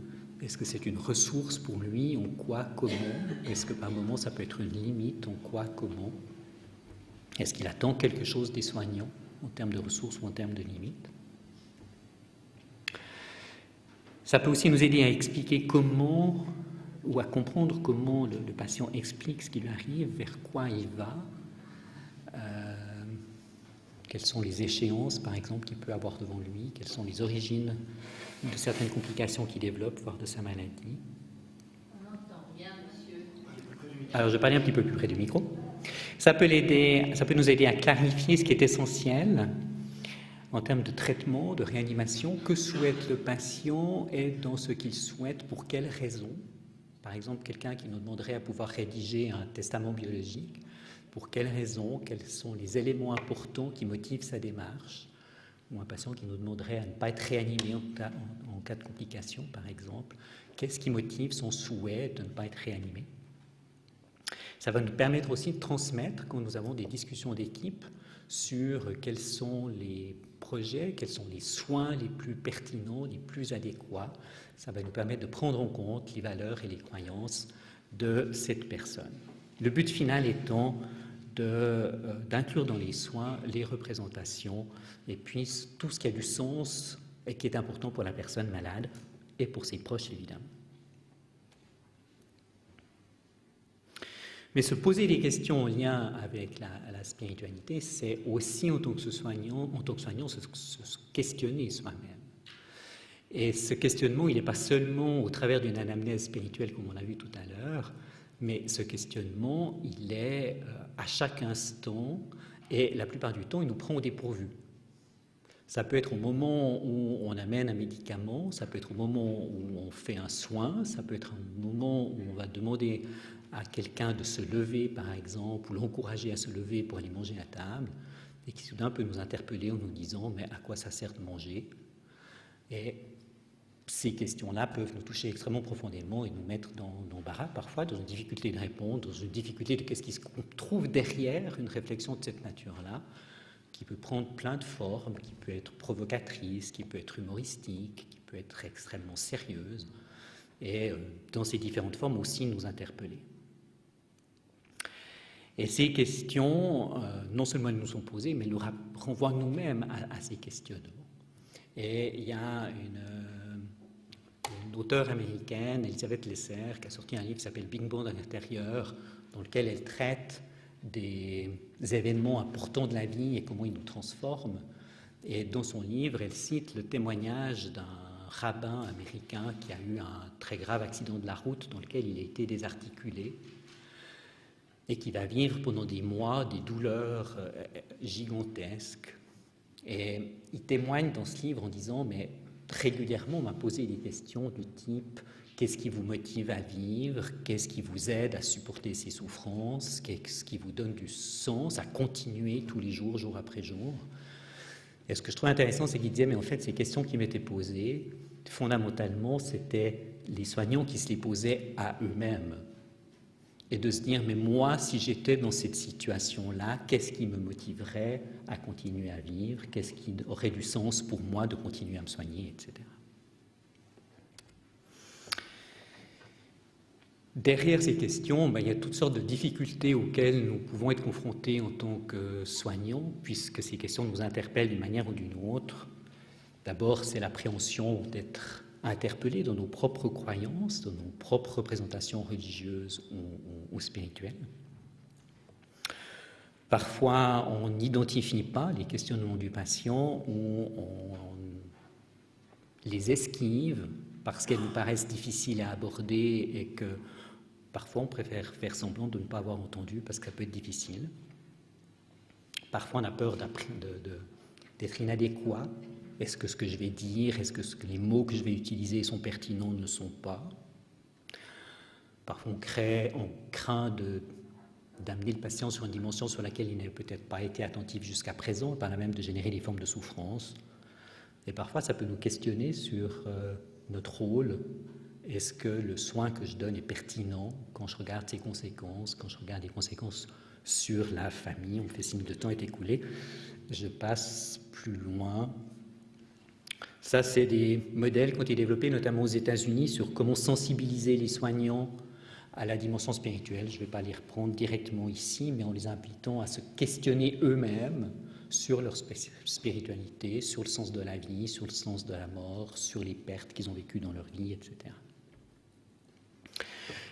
est-ce que c'est une ressource pour lui? En quoi? Comment? Est-ce que par moment ça peut être une limite? En quoi? Comment? Est-ce qu'il attend quelque chose des soignants en termes de ressources ou en termes de limites? Ça peut aussi nous aider à expliquer comment, ou à comprendre comment le patient explique ce qui lui arrive, vers quoi il va, quelles sont les échéances, par exemple, qu'il peut avoir devant lui, quelles sont les origines de certaines complications qu'il développe, voire de sa maladie. On entend bien, monsieur. Alors, je vais parler un petit peu plus près du micro. Ça peut nous aider à clarifier ce qui est essentiel en termes de traitement, de réanimation. Que souhaite le patient et dans ce qu'il souhaite, pour quelles raisons? Par exemple, quelqu'un qui nous demanderait à pouvoir rédiger un testament biologique. Pour quelles raisons? Quels sont les éléments importants qui motivent sa démarche? Ou un patient qui nous demanderait à ne pas être réanimé en cas de complication, par exemple. Qu'est-ce qui motive son souhait de ne pas être réanimé? Ça va nous permettre aussi de transmettre, quand nous avons des discussions d'équipe, sur quels sont les projets, quels sont les soins les plus pertinents, les plus adéquats. Ça va nous permettre de prendre en compte les valeurs et les croyances de cette personne. Le but final étant d'inclure dans les soins les représentations et puis tout ce qui a du sens et qui est important pour la personne malade et pour ses proches, évidemment. Mais se poser des questions en lien avec la spiritualité, c'est aussi, en tant que soignant, se questionner soi-même. Et ce questionnement, il n'est pas seulement au travers d'une anamnèse spirituelle, comme on a vu tout à l'heure, mais ce questionnement, il est à chaque instant, et la plupart du temps, il nous prend au dépourvu. Ça peut être au moment où on amène un médicament, ça peut être au moment où on fait un soin, ça peut être un moment où on va demander à quelqu'un de se lever, par exemple, ou l'encourager à se lever pour aller manger à table, et qui soudain peut nous interpeller en nous disant « mais à quoi ça sert de manger ?» Et ces questions-là peuvent nous toucher extrêmement profondément et nous mettre dans l'embarras parfois, dans une difficulté de répondre, dans une difficulté de qu'est-ce qui se trouve derrière une réflexion de cette nature-là, qui peut prendre plein de formes, qui peut être provocatrice, qui peut être humoristique, qui peut être extrêmement sérieuse, et dans ces différentes formes aussi nous interpeller. Et ces questions, non seulement elles nous sont posées, mais elles nous renvoient nous-mêmes à ces questionnements. Et il y a une auteure américaine, Elizabeth Lesser, qui a sorti un livre qui s'appelle Big Bang à l'intérieur, dans lequel elle traite des événements importants de la vie et comment ils nous transforment. Et dans son livre, elle cite le témoignage d'un rabbin américain qui a eu un très grave accident de la route dans lequel il a été désarticulé et qui va vivre pendant des mois des douleurs gigantesques. Et il témoigne dans ce livre en disant « mais régulièrement, on m'a posé des questions du type « qu'est-ce qui vous motive à vivre ? Qu'est-ce qui vous aide à supporter ces souffrances ? Qu'est-ce qui vous donne du sens à continuer tous les jours, jour après jour ?» Et ce que je trouve intéressant, c'est qu'il disait « mais en fait, ces questions qui m'étaient posées, fondamentalement, c'était les soignants qui se les posaient à eux-mêmes. » Et de se dire, mais moi, si j'étais dans cette situation-là, qu'est-ce qui me motiverait à continuer à vivre? Qu'est-ce qui aurait du sens pour moi de continuer à me soigner, etc. Derrière ces questions, il y a toutes sortes de difficultés auxquelles nous pouvons être confrontés en tant que soignants, puisque ces questions nous interpellent d'une manière ou d'une autre. D'abord, c'est l'appréhension d'être interpellés dans nos propres croyances, dans nos propres représentations religieuses ou spirituelles. Parfois, on n'identifie pas les questionnements du patient ou on les esquive parce qu'elles nous paraissent difficiles à aborder et que parfois on préfère faire semblant de ne pas avoir entendu parce que ça peut être difficile. Parfois, on a peur d'être inadéquat. Est-ce que ce que je vais dire, est-ce que les mots que je vais utiliser sont pertinents ou ne sont pas? Parfois, on craint d'amener le patient sur une dimension sur laquelle il n'a peut-être pas été attentif jusqu'à présent, par là même de générer des formes de souffrance. Et parfois, ça peut nous questionner sur notre rôle. Est-ce que le soin que je donne est pertinent quand je regarde ses conséquences, quand je regarde les conséquences sur la famille? On me fait signe de temps est écoulé. Je passe plus loin. Ça, c'est des modèles qui ont été développés notamment aux États-Unis sur comment sensibiliser les soignants à la dimension spirituelle. Je ne vais pas les reprendre directement ici, mais en les invitant à se questionner eux-mêmes sur leur spiritualité, sur le sens de la vie, sur le sens de la mort, sur les pertes qu'ils ont vécues dans leur vie, etc.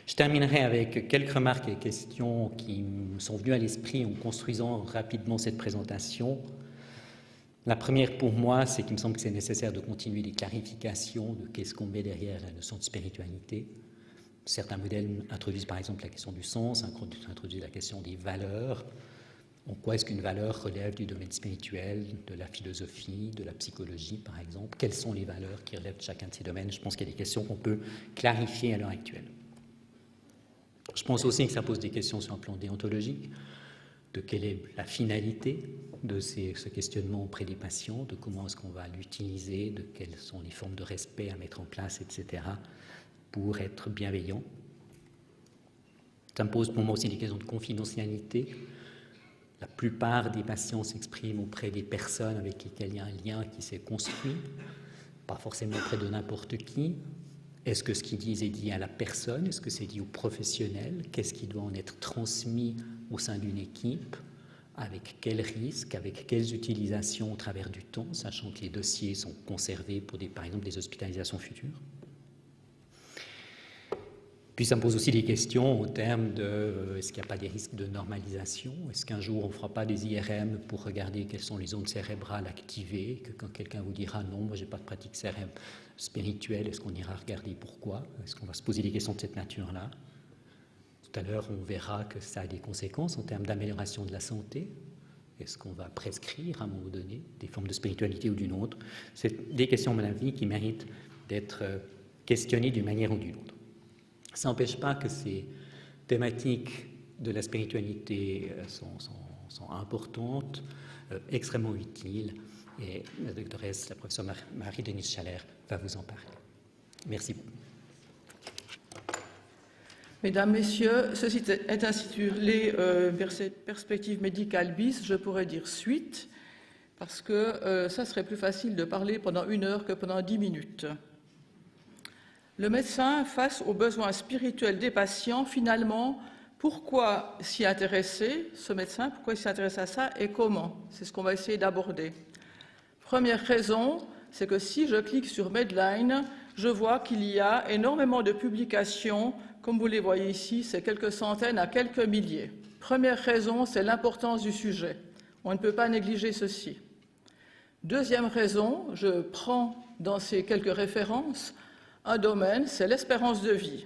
Je terminerai avec quelques remarques et questions qui me sont venues à l'esprit en construisant rapidement cette présentation. La première pour moi, c'est qu'il me semble que c'est nécessaire de continuer les clarifications de qu'est-ce qu'on met derrière la notion de spiritualité. Certains modèles introduisent par exemple la question du sens, introduisent la question des valeurs. En quoi est-ce qu'une valeur relève du domaine spirituel, de la philosophie, de la psychologie par exemple? Quelles sont les valeurs qui relèvent de chacun de ces domaines? Je pense qu'il y a des questions qu'on peut clarifier à l'heure actuelle. Je pense aussi que ça pose des questions sur un plan déontologique, de quelle est la finalité de ce questionnement auprès des patients, de comment est-ce qu'on va l'utiliser, de quelles sont les formes de respect à mettre en place, etc., pour être bienveillant. Ça me pose pour moi aussi des questions de confidentialité. La plupart des patients s'expriment auprès des personnes avec lesquelles il y a un lien qui s'est construit, pas forcément auprès de n'importe qui. Est-ce que ce qu'ils disent est dit à la personne? Est-ce que c'est dit au professionnel? Qu'est-ce qui doit en être transmis au sein d'une équipe? Avec quels risques, avec quelles utilisations au travers du temps, sachant que les dossiers sont conservés pour, par exemple, des hospitalisations futures? Puis ça me pose aussi des questions en termes de est-ce qu'il n'y a pas des risques de normalisation? Est-ce qu'un jour on ne fera pas des IRM pour regarder quelles sont les zones cérébrales activées? Que quand quelqu'un vous dira non, moi j'ai pas de pratique spirituelle, est-ce qu'on ira regarder pourquoi? Est-ce qu'on va se poser des questions de cette nature-là? Tout à l'heure, on verra que ça a des conséquences en termes d'amélioration de la santé. Est-ce qu'on va prescrire à un moment donné des formes de spiritualité ou d'une autre? C'est des questions, à mon avis, qui méritent d'être questionnées d'une manière ou d'une autre. Ça n'empêche pas que ces thématiques de la spiritualité sont importantes, extrêmement utiles, et la doctoresse, la professeure Marie-Denise Schaller, va vous en parler. Merci beaucoup. Mesdames, Messieurs, ceci est intitulé Perspective médicale bis, je pourrais dire suite, parce que ça serait plus facile de parler pendant 1 heure que pendant 10 minutes. Le médecin, face aux besoins spirituels des patients, finalement, pourquoi s'y intéresser, ce médecin, pourquoi il s'intéresse à ça et comment? C'est ce qu'on va essayer d'aborder. Première raison, c'est que si je clique sur Medline, je vois qu'il y a énormément de publications, comme vous les voyez ici, c'est quelques centaines à quelques milliers. Première raison, c'est l'importance du sujet. On ne peut pas négliger ceci. Deuxième raison, je prends dans ces quelques références un domaine, c'est l'espérance de vie.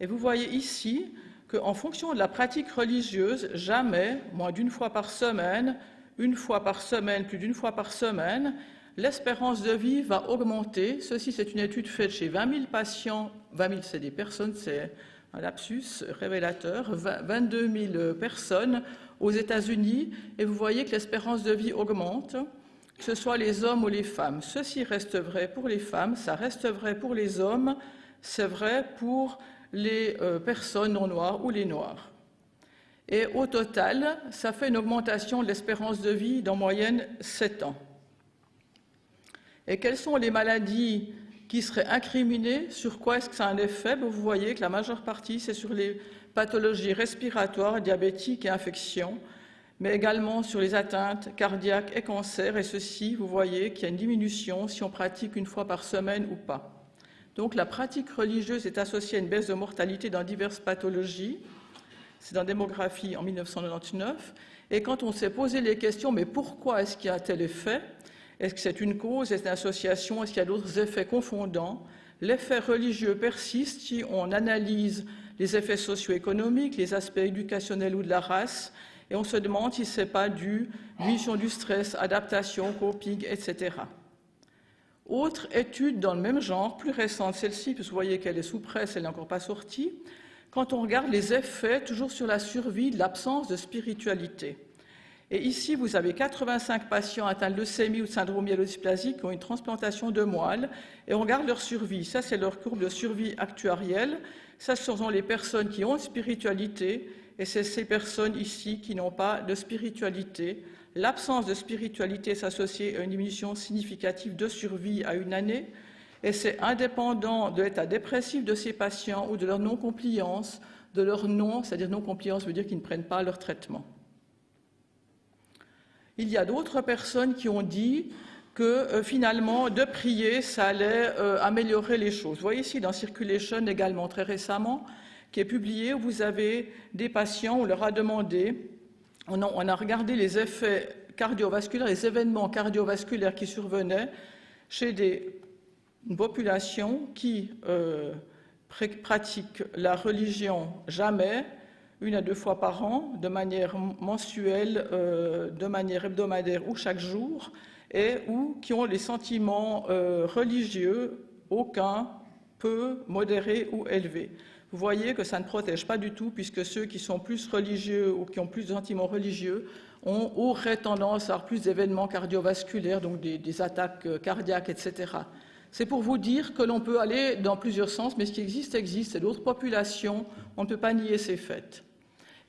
Et vous voyez ici qu'en fonction de la pratique religieuse, jamais, moins d'1 fois par semaine, 1 fois par semaine, plus d'1 fois par semaine, l'espérance de vie va augmenter. Ceci, c'est une étude faite chez 20 000 patients. 20 000, c'est des personnes, c'est un lapsus révélateur. 22 000 personnes aux États-Unis. Et vous voyez que l'espérance de vie augmente, que ce soit les hommes ou les femmes. Ceci reste vrai pour les femmes, ça reste vrai pour les hommes, c'est vrai pour les personnes non noires ou les noirs. Et au total, ça fait une augmentation de l'espérance de vie d'en moyenne 7 ans. Et quelles sont les maladies qui seraient incriminées? Sur quoi est-ce que ça a un effet? Vous voyez que la majeure partie, c'est sur les pathologies respiratoires, diabétiques et infections, mais également sur les atteintes cardiaques et cancers. Et ceci, vous voyez qu'il y a une diminution si on pratique 1 fois par semaine ou pas. Donc la pratique religieuse est associée à une baisse de mortalité dans diverses pathologies. C'est dans Démographie en 1999. Et quand on s'est posé les questions, mais pourquoi est-ce qu'il y a un tel effet? Est-ce que c'est une cause? Est-ce une association? Est-ce qu'il y a d'autres effets confondants? L'effet religieux persiste si on analyse les effets socio-économiques, les aspects éducationnels ou de la race, et on se demande si ce n'est pas dû à diminution du stress, adaptation, coping, etc. Autre étude dans le même genre, plus récente celle-ci, puisque vous voyez qu'elle est sous presse, elle n'est encore pas sortie, quand on regarde les effets, toujours sur la survie, de l'absence de spiritualité. Et ici, vous avez 85 patients atteints de leucémie ou de syndrome myélodysplasique qui ont une transplantation de moelle, et on regarde leur survie. Ça, c'est leur courbe de survie actuarielle. Ça, ce sont les personnes qui ont une spiritualité, et c'est ces personnes ici qui n'ont pas de spiritualité. L'absence de spiritualité s'associe à une diminution significative de survie à 1 année, et c'est indépendant de l'état dépressif de ces patients ou de leur non-compliance, de leur non, c'est-à-dire non-compliance veut dire qu'ils ne prennent pas leur traitement. Il y a d'autres personnes qui ont dit que finalement, de prier, ça allait améliorer les choses. Vous voyez ici dans Circulation également très récemment, qui est publié, où vous avez des patients, on leur a demandé, on a regardé les effets cardiovasculaires, les événements cardiovasculaires qui survenaient chez une population qui pratique la religion jamais, 1 à 2 fois par an, de manière mensuelle, de manière hebdomadaire ou chaque jour, ou qui ont les sentiments religieux, aucun, peu, modérés ou élevés. Vous voyez que ça ne protège pas du tout, puisque ceux qui sont plus religieux ou qui ont plus de sentiments religieux auraient tendance à avoir plus d'événements cardiovasculaires, donc des attaques cardiaques, etc. C'est pour vous dire que l'on peut aller dans plusieurs sens, mais ce qui existe, existe. C'est d'autres populations, on ne peut pas nier ces faits.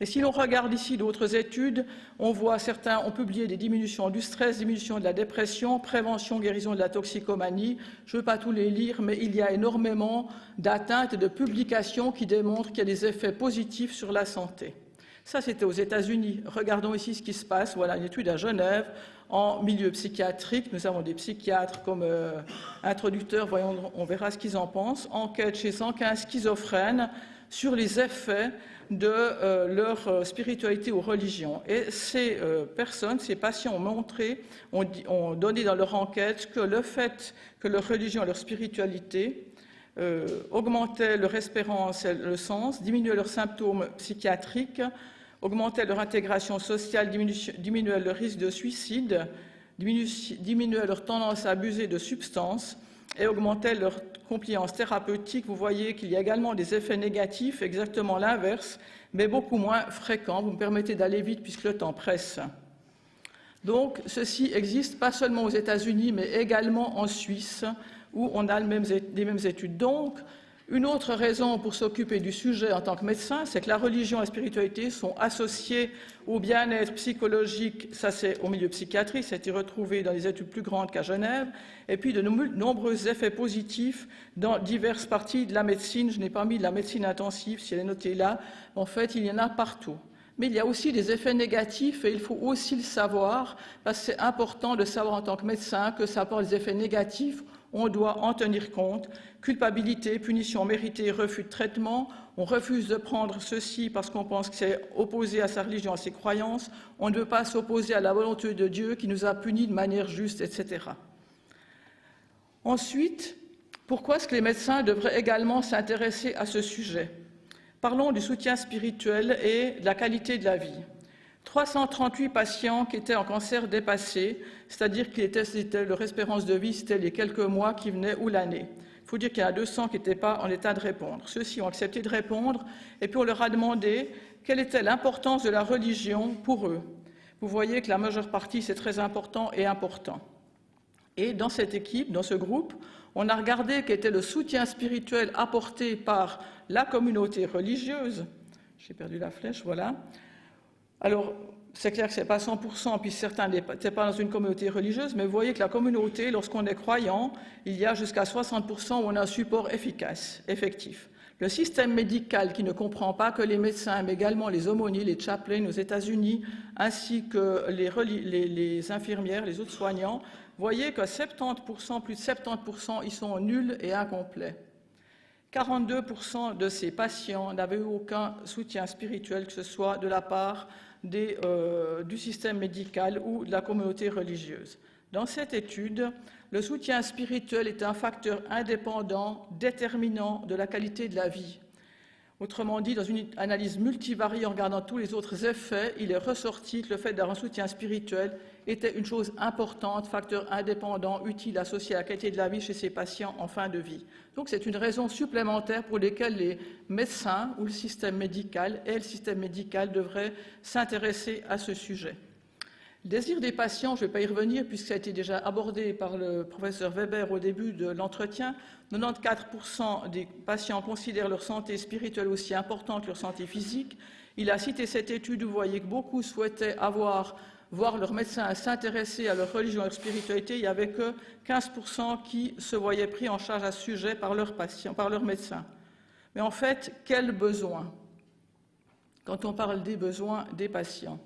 Et si l'on regarde ici d'autres études, on voit certains ont publié des diminutions du stress, diminution de la dépression, prévention, guérison de la toxicomanie. Je ne veux pas tous les lire, mais il y a énormément d'atteintes et de publications qui démontrent qu'il y a des effets positifs sur la santé. Ça, c'était aux États-Unis. Regardons ici ce qui se passe. Voilà une étude à Genève en milieu psychiatrique. Nous avons des psychiatres comme introducteurs. Voyons, on verra ce qu'ils en pensent. Enquête chez 115 schizophrènes sur les effets de leur spiritualité ou religion. Et ces personnes, ces patients ont donné dans leur enquête que le fait que leur religion et leur spiritualité augmentaient leur espérance et le sens, diminuaient leurs symptômes psychiatriques, augmentaient leur intégration sociale, diminuaient leur risque de suicide, diminuaient leur tendance à abuser de substances et augmentaient leur compliance thérapeutique. Vous voyez qu'il y a également des effets négatifs, exactement l'inverse, mais beaucoup moins fréquents. Vous me permettez d'aller vite puisque le temps presse. Donc, ceci existe pas seulement aux États-Unis, mais également en Suisse, où on a les mêmes études. Donc, une autre raison pour s'occuper du sujet en tant que médecin, c'est que la religion et la spiritualité sont associées au bien-être psychologique, ça c'est au milieu psychiatrique, ça a été retrouvé dans des études plus grandes qu'à Genève, et puis de nombreux effets positifs dans diverses parties de la médecine. Je n'ai pas mis de la médecine intensive, si elle est notée là, en fait il y en a partout. Mais il y a aussi des effets négatifs et il faut aussi le savoir, parce que c'est important de savoir en tant que médecin que ça apporte des effets négatifs. On doit en tenir compte. Culpabilité, punition méritée, refus de traitement. On refuse de prendre ceci parce qu'on pense que c'est opposé à sa religion, à ses croyances. On ne veut pas s'opposer à la volonté de Dieu qui nous a punis de manière juste, etc. Ensuite, pourquoi est-ce que les médecins devraient également s'intéresser à ce sujet? Parlons du soutien spirituel et de la qualité de la vie. 338 patients qui étaient en cancer dépassé, c'est-à-dire que leur espérance de vie, c'était les quelques mois qui venaient ou l'année. Il faut dire qu'il y en a 200 qui n'étaient pas en état de répondre. Ceux-ci ont accepté de répondre et puis on leur a demandé quelle était l'importance de la religion pour eux. Vous voyez que la majeure partie, c'est très important et important. Et dans cette équipe, dans ce groupe, on a regardé quel était le soutien spirituel apporté par la communauté religieuse. J'ai perdu la flèche, voilà. Alors, c'est clair que ce n'est pas 100%, puis certains n'étaient pas dans une communauté religieuse, mais vous voyez que la communauté, lorsqu'on est croyant, il y a jusqu'à 60% où on a un support efficace, effectif. Le système médical qui ne comprend pas que les médecins, mais également les aumôniers, les chaplains aux États-Unis, ainsi que les infirmières, les autres soignants, vous voyez que 70%, plus de 70%, ils sont nuls et incomplets. 42% de ces patients n'avaient eu aucun soutien spirituel, que ce soit de la part du système médical ou de la communauté religieuse. Dans cette étude, le soutien spirituel est un facteur indépendant, déterminant de la qualité de la vie. Autrement dit, dans une analyse multivariée en regardant tous les autres effets, il est ressorti que le fait d'avoir un soutien spirituel était une chose importante, facteur indépendant, utile, associé à la qualité de la vie chez ces patients en fin de vie. Donc c'est une raison supplémentaire pour laquelle les médecins ou le système médical devraient s'intéresser à ce sujet. Le désir des patients, je ne vais pas y revenir puisque ça a été déjà abordé par le professeur Weber au début de l'entretien. 94% des patients considèrent leur santé spirituelle aussi importante que leur santé physique. Il a cité cette étude où vous voyez que beaucoup souhaitaient voir leur médecin s'intéresser à leur religion et leur spiritualité. Il n'y avait que 15% qui se voyaient pris en charge à ce sujet par leurs patients, par leur médecin. Mais en fait, quels besoins quand on parle des besoins des patients?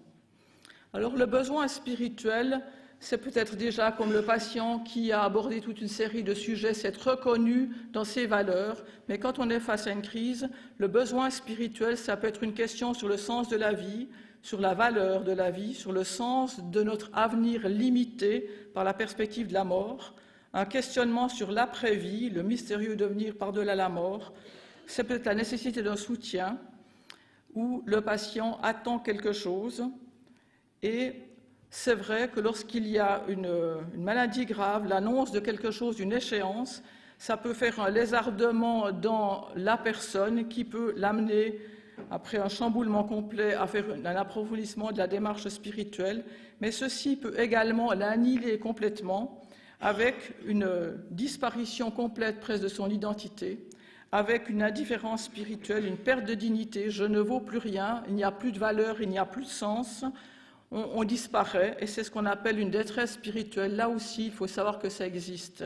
Alors le besoin spirituel, c'est peut-être déjà comme le patient qui a abordé toute une série de sujets, c'est être reconnu dans ses valeurs, mais quand on est face à une crise, le besoin spirituel, ça peut être une question sur le sens de la vie, sur la valeur de la vie, sur le sens de notre avenir limité par la perspective de la mort, un questionnement sur l'après-vie, le mystérieux devenir par-delà la mort, c'est peut-être la nécessité d'un soutien où le patient attend quelque chose. Et c'est vrai que lorsqu'il y a une maladie grave, l'annonce de quelque chose, d'une échéance, ça peut faire un lézardement dans la personne qui peut l'amener, après un chamboulement complet, à faire un approfondissement de la démarche spirituelle, mais ceci peut également l'annihiler complètement avec une disparition complète presque de son identité, avec une indifférence spirituelle, une perte de dignité. Je ne vaux plus rien, il n'y a plus de valeur, il n'y a plus de sens. On disparaît, et c'est ce qu'on appelle une détresse spirituelle. Là aussi, il faut savoir que ça existe.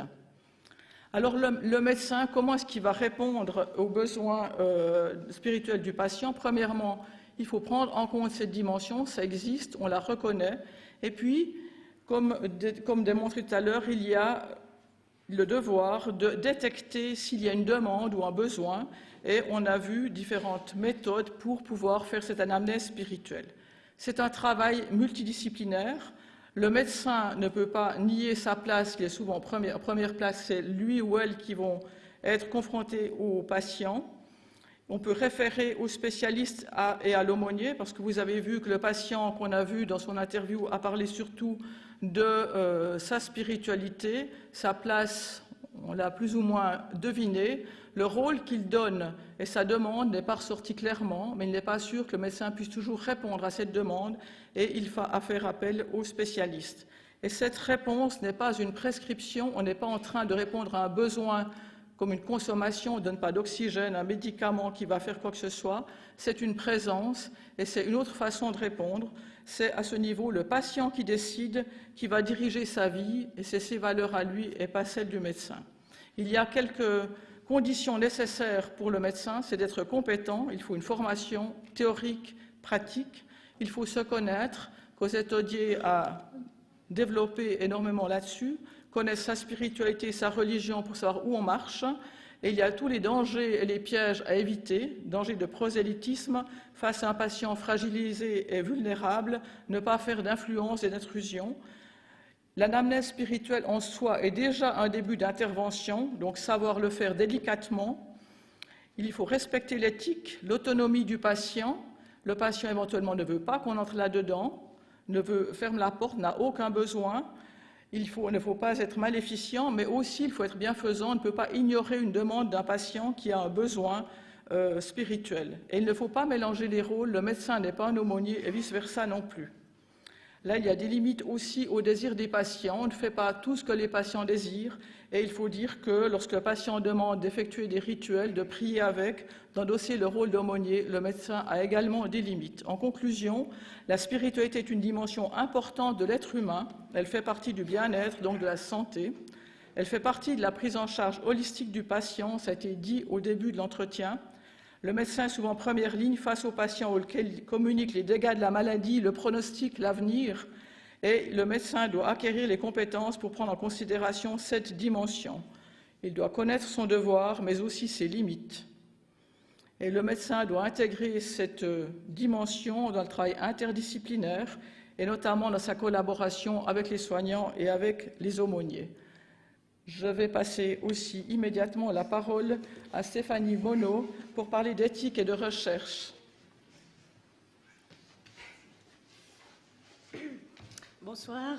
Alors le médecin, comment est-ce qu'il va répondre aux besoins spirituels du patient? Premièrement, il faut prendre en compte cette dimension, ça existe, on la reconnaît. Et puis, comme démontré tout à l'heure, il y a le devoir de détecter s'il y a une demande ou un besoin, et on a vu différentes méthodes pour pouvoir faire cette anamnèse spirituelle. C'est un travail multidisciplinaire. Le médecin ne peut pas nier sa place, qui est souvent en première place, c'est lui ou elle qui vont être confrontés aux patients. On peut référer aux spécialistes et à l'aumônier, parce que vous avez vu que le patient qu'on a vu dans son interview a parlé surtout de sa spiritualité, sa place, on l'a plus ou moins deviné. Le rôle qu'il donne et sa demande n'est pas ressorti clairement, mais il n'est pas sûr que le médecin puisse toujours répondre à cette demande et il faut faire appel aux spécialistes. Et cette réponse n'est pas une prescription, on n'est pas en train de répondre à un besoin comme une consommation, on ne donne pas d'oxygène, un médicament qui va faire quoi que ce soit, c'est une présence et c'est une autre façon de répondre. C'est à ce niveau le patient qui décide, qui va diriger sa vie et c'est ses valeurs à lui et pas celles du médecin. Il y a quelques conditions nécessaires pour le médecin, c'est d'être compétent, il faut une formation théorique, pratique, il faut se connaître. Cosette Audier a développé énormément là-dessus, connaître sa spiritualité, sa religion pour savoir où on marche. Et il y a tous les dangers et les pièges à éviter, danger de prosélytisme face à un patient fragilisé et vulnérable, ne pas faire d'influence et d'intrusion. L'anamnèse spirituelle en soi est déjà un début d'intervention, donc savoir le faire délicatement. Il faut respecter l'éthique, l'autonomie du patient. Le patient éventuellement ne veut pas qu'on entre là-dedans, ferme la porte, n'a aucun besoin. Il ne faut pas être maléficent, mais aussi il faut être bienfaisant. On ne peut pas ignorer une demande d'un patient qui a un besoin spirituel. Et il ne faut pas mélanger les rôles. Le médecin n'est pas un aumônier et vice-versa non plus. Là, il y a des limites aussi au désir des patients. On ne fait pas tout ce que les patients désirent. Et il faut dire que lorsque le patient demande d'effectuer des rituels, de prier avec, d'endosser le rôle d'aumônier, le médecin a également des limites. En conclusion, la spiritualité est une dimension importante de l'être humain. Elle fait partie du bien-être, donc de la santé. Elle fait partie de la prise en charge holistique du patient. Ça a été dit au début de l'entretien. Le médecin est souvent en première ligne face aux patients auxquels il communique les dégâts de la maladie, le pronostic, l'avenir. Et le médecin doit acquérir les compétences pour prendre en considération cette dimension. Il doit connaître son devoir, mais aussi ses limites. Et le médecin doit intégrer cette dimension dans le travail interdisciplinaire, et notamment dans sa collaboration avec les soignants et avec les aumôniers. Je vais passer aussi immédiatement la parole à Stéphanie Monod pour parler d'éthique et de recherche. Bonsoir.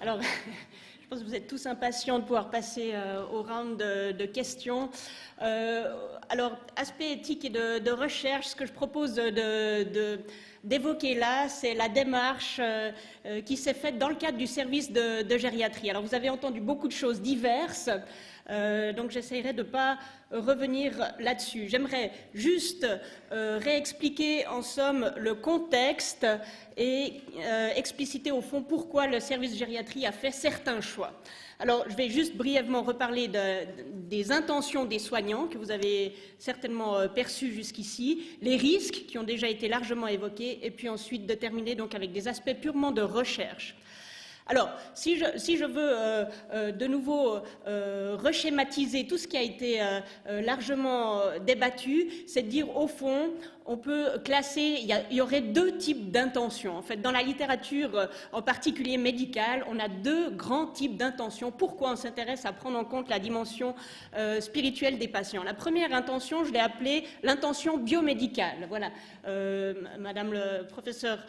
Alors, je pense que vous êtes tous impatients de pouvoir passer au round de questions. Alors, aspect éthique et de recherche, ce que je propose d'évoquer là, c'est la démarche qui s'est faite dans le cadre du service de gériatrie. Alors, vous avez entendu beaucoup de choses diverses, donc j'essaierai de ne pas revenir là-dessus. J'aimerais juste réexpliquer en somme le contexte et expliciter au fond pourquoi le service de gériatrie a fait certains choix. Alors, je vais juste brièvement reparler des intentions des soignants que vous avez certainement perçues jusqu'ici, les risques qui ont déjà été largement évoqués, et puis ensuite de terminer donc avec des aspects purement de recherche. Alors, si je veux de nouveau reschématiser tout ce qui a été largement débattu, c'est de dire au fond, on peut classer, il y aurait deux types d'intentions. En fait, dans la littérature, en particulier médicale, on a deux grands types d'intentions. Pourquoi on s'intéresse à prendre en compte la dimension spirituelle des patients? La première intention, je l'ai appelée l'intention biomédicale. Voilà, Madame le professeur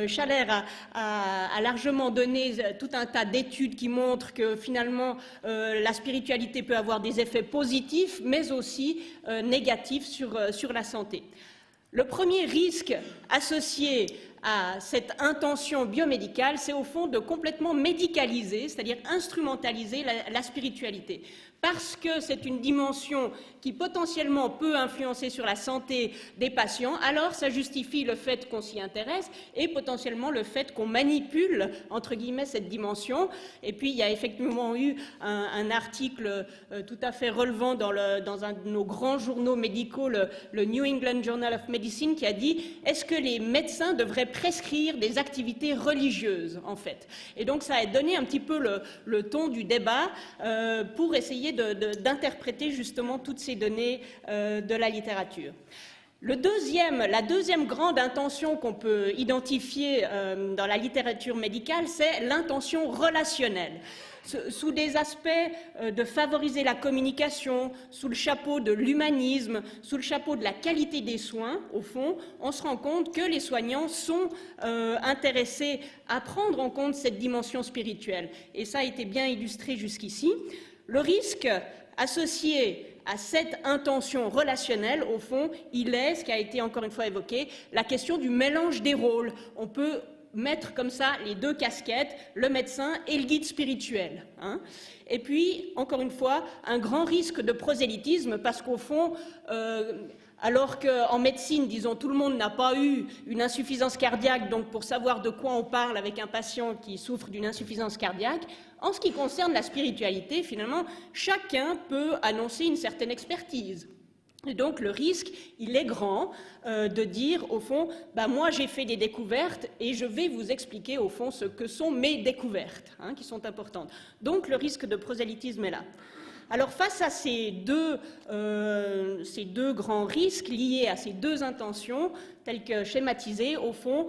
Schaller a largement donné tout un tas d'études qui montrent que finalement la spiritualité peut avoir des effets positifs, mais aussi négatifs sur la santé. Le premier risque associé à cette intention biomédicale, c'est au fond de complètement médicaliser, c'est-à-dire instrumentaliser la spiritualité. parce que c'est une dimension qui potentiellement peut influencer sur la santé des patients, alors ça justifie le fait qu'on s'y intéresse et potentiellement le fait qu'on manipule, entre guillemets, cette dimension. Et puis, il y a effectivement eu un article tout à fait relevant dans un de nos grands journaux médicaux, le New England Journal of Medicine, qui a dit « Est-ce que les médecins devraient prescrire des activités religieuses, en fait ?» Et donc, ça a donné un petit peu le ton du débat pour essayer d'interpréter justement toutes ces données de la littérature. La deuxième grande intention qu'on peut identifier dans la littérature médicale, c'est l'intention relationnelle. Sous des aspects de favoriser la communication, sous le chapeau de l'humanisme, sous le chapeau de la qualité des soins, au fond, on se rend compte que les soignants sont intéressés à prendre en compte cette dimension spirituelle. Et ça a été bien illustré jusqu'ici. Le risque associé à cette intention relationnelle, au fond, il est, ce qui a été encore une fois évoqué, la question du mélange des rôles. On peut mettre comme ça les deux casquettes, le médecin et le guide spirituel. Hein. Et puis, encore une fois, un grand risque de prosélytisme, parce qu'au fond, alors qu'en médecine, disons, tout le monde n'a pas eu une insuffisance cardiaque, donc pour savoir de quoi on parle avec un patient qui souffre d'une insuffisance cardiaque, en ce qui concerne la spiritualité, finalement, chacun peut annoncer une certaine expertise. Et donc le risque, il est grand de dire, au fond, moi j'ai fait des découvertes et je vais vous expliquer, au fond, ce que sont mes découvertes, hein, qui sont importantes. Donc le risque de prosélytisme est là. Alors face à ces deux grands risques liés à ces deux intentions, telles que schématisées, au fond,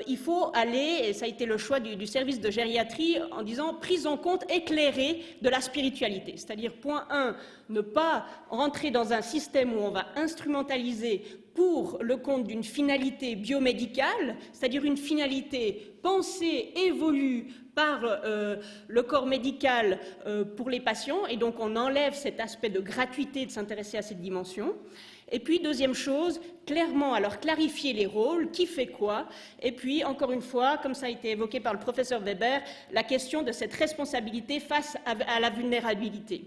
il faut aller, et ça a été le choix du service de gériatrie, en disant prise en compte éclairée de la spiritualité. C'est-à-dire, point 1, ne pas rentrer dans un système où on va instrumentaliser pour le compte d'une finalité biomédicale, c'est-à-dire une finalité pensée, évolue par le corps médical pour les patients, et donc on enlève cet aspect de gratuité de s'intéresser à cette dimension. Et puis, deuxième chose, clairement, alors clarifier les rôles, qui fait quoi, et puis, encore une fois, comme ça a été évoqué par le professeur Weber, la question de cette responsabilité face à la vulnérabilité.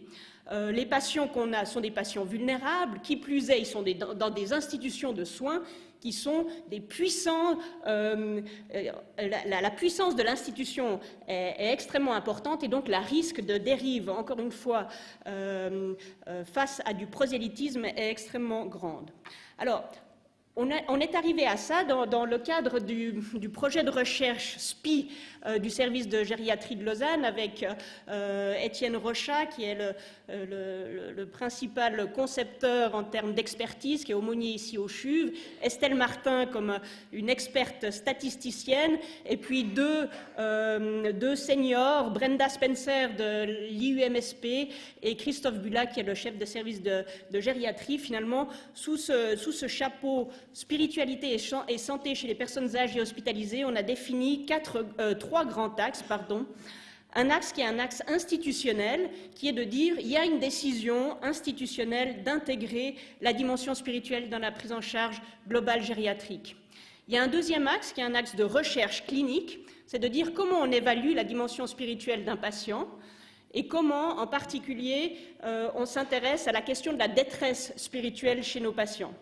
Les patients qu'on a sont des patients vulnérables, qui plus est, ils sont dans des institutions de soins qui sont des puissants. La puissance de l'institution est extrêmement importante et donc la risque de dérive, encore une fois, face à du prosélytisme est extrêmement grande. Alors, on est arrivé à ça dans le cadre du projet de recherche SPI du service de gériatrie de Lausanne avec Étienne Rochat, qui est le principal concepteur en termes d'expertise, qui est aumônier ici au CHUV, Estelle Martin comme une experte statisticienne, et puis deux seniors, Brenda Spencer de l'IUMSP et Christophe Bulat, qui est le chef de service de gériatrie, finalement, sous ce chapeau spiritualité et santé chez les personnes âgées hospitalisées, on a défini trois grands axes, Un axe qui est un axe institutionnel, qui est de dire il y a une décision institutionnelle d'intégrer la dimension spirituelle dans la prise en charge globale gériatrique. Il y a un deuxième axe qui est un axe de recherche clinique, c'est de dire comment on évalue la dimension spirituelle d'un patient et comment, en particulier, on s'intéresse à la question de la détresse spirituelle chez nos patients.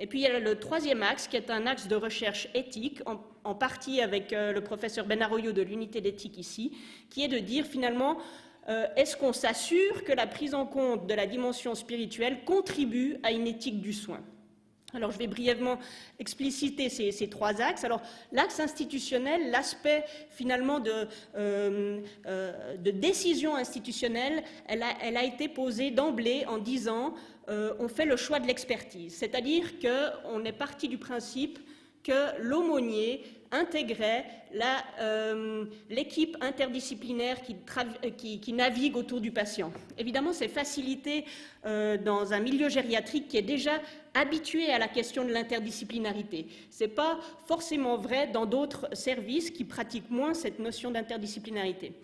Et puis il y a le troisième axe qui est un axe de recherche éthique, en partie avec le professeur Ben Arroyo de l'unité d'éthique ici, qui est de dire finalement est-ce qu'on s'assure que la prise en compte de la dimension spirituelle contribue à une éthique du soin. Alors je vais brièvement expliciter ces trois axes. Alors l'axe institutionnel, l'aspect finalement de décision institutionnelle, elle a été posée d'emblée en disant on fait le choix de l'expertise, c'est-à-dire qu'on est parti du principe que l'aumônier intégrait l'équipe interdisciplinaire qui navigue autour du patient. Évidemment, c'est facilité dans un milieu gériatrique qui est déjà habitué à la question de l'interdisciplinarité. Ce n'est pas forcément vrai dans d'autres services qui pratiquent moins cette notion d'interdisciplinarité.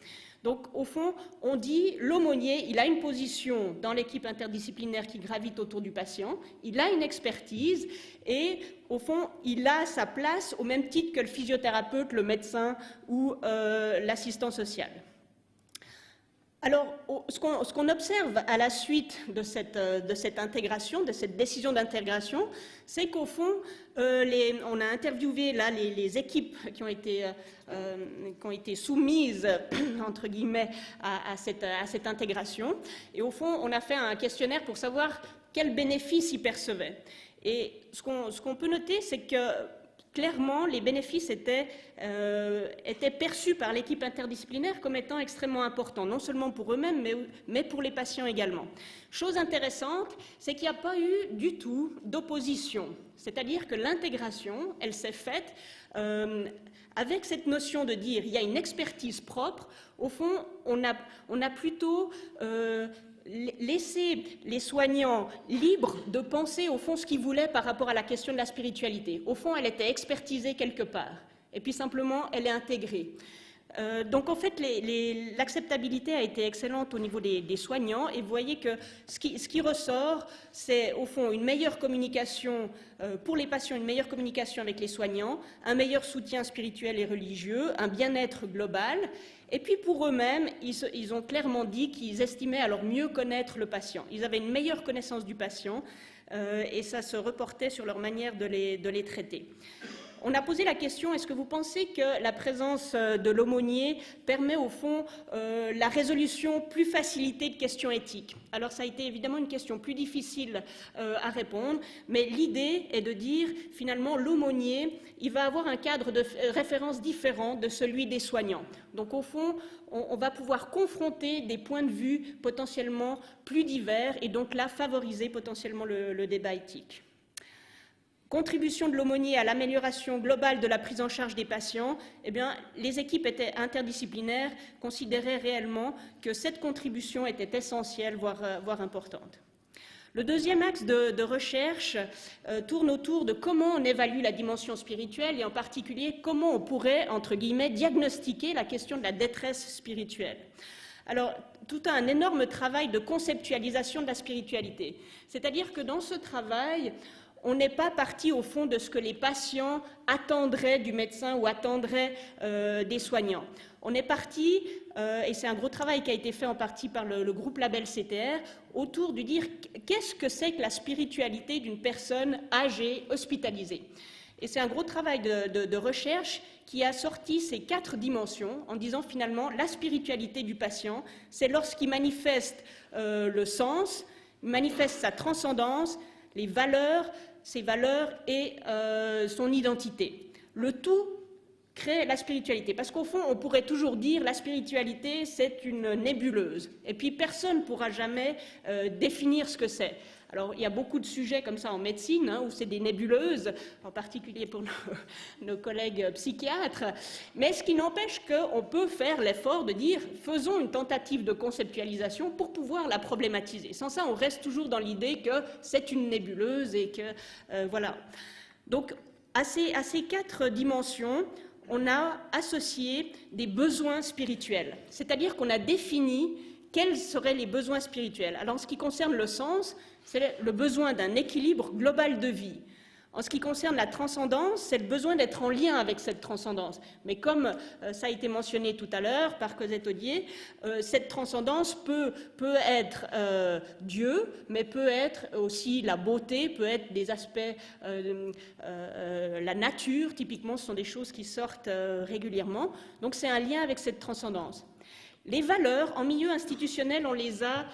Donc, au fond, on dit l'aumônier, il a une position dans l'équipe interdisciplinaire qui gravite autour du patient, il a une expertise et, au fond, il a sa place au même titre que le physiothérapeute, le médecin ou l'assistant social. Alors, ce qu'on observe à la suite de cette intégration, de cette décision d'intégration, c'est qu'au fond, on a interviewé là les équipes qui ont été soumises, entre guillemets, à cette intégration. Et au fond, on a fait un questionnaire pour savoir quels bénéfices ils percevaient. Et ce qu'on peut noter, c'est que clairement, les bénéfices étaient perçus par l'équipe interdisciplinaire comme étant extrêmement importants, non seulement pour eux-mêmes, mais pour les patients également. Chose intéressante, c'est qu'il n'y a pas eu du tout d'opposition. C'est-à-dire que l'intégration, elle s'est faite avec cette notion de dire il y a une expertise propre. Au fond, on a plutôt laisser les soignants libres de penser au fond ce qu'ils voulaient par rapport à la question de la spiritualité. Au fond, elle était expertisée quelque part, et puis simplement, elle est intégrée. Donc en fait, l'acceptabilité a été excellente au niveau des soignants, et vous voyez que ce qui ressort, c'est au fond une meilleure communication pour les patients, une meilleure communication avec les soignants, un meilleur soutien spirituel et religieux, un bien-être global. Et puis pour eux-mêmes, ils ont clairement dit qu'ils estimaient alors mieux connaître le patient. Ils avaient une meilleure connaissance du patient et ça se reportait sur leur manière de les traiter. On a posé la question, est-ce que vous pensez que la présence de l'aumônier permet au fond la résolution plus facilitée de questions éthiques? Alors ça a été évidemment une question plus difficile à répondre, mais l'idée est de dire finalement l'aumônier, il va avoir un cadre de référence différent de celui des soignants. Donc au fond, on va pouvoir confronter des points de vue potentiellement plus divers et donc là favoriser potentiellement le débat éthique. Contribution de l'aumônier à l'amélioration globale de la prise en charge des patients, eh bien, les équipes interdisciplinaires considéraient réellement que cette contribution était essentielle, voire importante. Le deuxième axe de recherche tourne autour de comment on évalue la dimension spirituelle et en particulier comment on pourrait, entre guillemets, diagnostiquer la question de la détresse spirituelle. Alors, tout un énorme travail de conceptualisation de la spiritualité. C'est-à-dire que dans ce travail, on n'est pas parti au fond de ce que les patients attendraient du médecin ou attendraient des soignants. On est parti, et c'est un gros travail qui a été fait en partie par le groupe Label CTR, autour de dire qu'est-ce que c'est que la spiritualité d'une personne âgée, hospitalisée. Et c'est un gros travail de recherche qui a sorti ces 4 dimensions en disant finalement la spiritualité du patient, c'est lorsqu'il manifeste le sens, manifeste sa transcendance, les valeurs, ses valeurs et son identité. Le tout crée la spiritualité. Parce qu'au fond, on pourrait toujours dire la spiritualité, c'est une nébuleuse. Et puis, personne ne pourra jamais définir ce que c'est. Alors, il y a beaucoup de sujets comme ça en médecine, où c'est des nébuleuses, en particulier pour nos collègues psychiatres. Mais ce qui n'empêche qu'on peut faire l'effort de dire, faisons une tentative de conceptualisation pour pouvoir la problématiser. Sans ça, on reste toujours dans l'idée que c'est une nébuleuse et que, voilà. Donc, à ces 4 dimensions, on a associé des besoins spirituels. C'est-à-dire qu'on a défini quels seraient les besoins spirituels. Alors, en ce qui concerne le sens, c'est le besoin d'un équilibre global de vie. En ce qui concerne la transcendance, c'est le besoin d'être en lien avec cette transcendance. Mais comme ça a été mentionné tout à l'heure par Cosette Audier, cette transcendance peut être Dieu, mais peut être aussi la beauté, peut être des aspects, la nature, typiquement, ce sont des choses qui sortent régulièrement. Donc c'est un lien avec cette transcendance. Les valeurs, en milieu institutionnel, on les a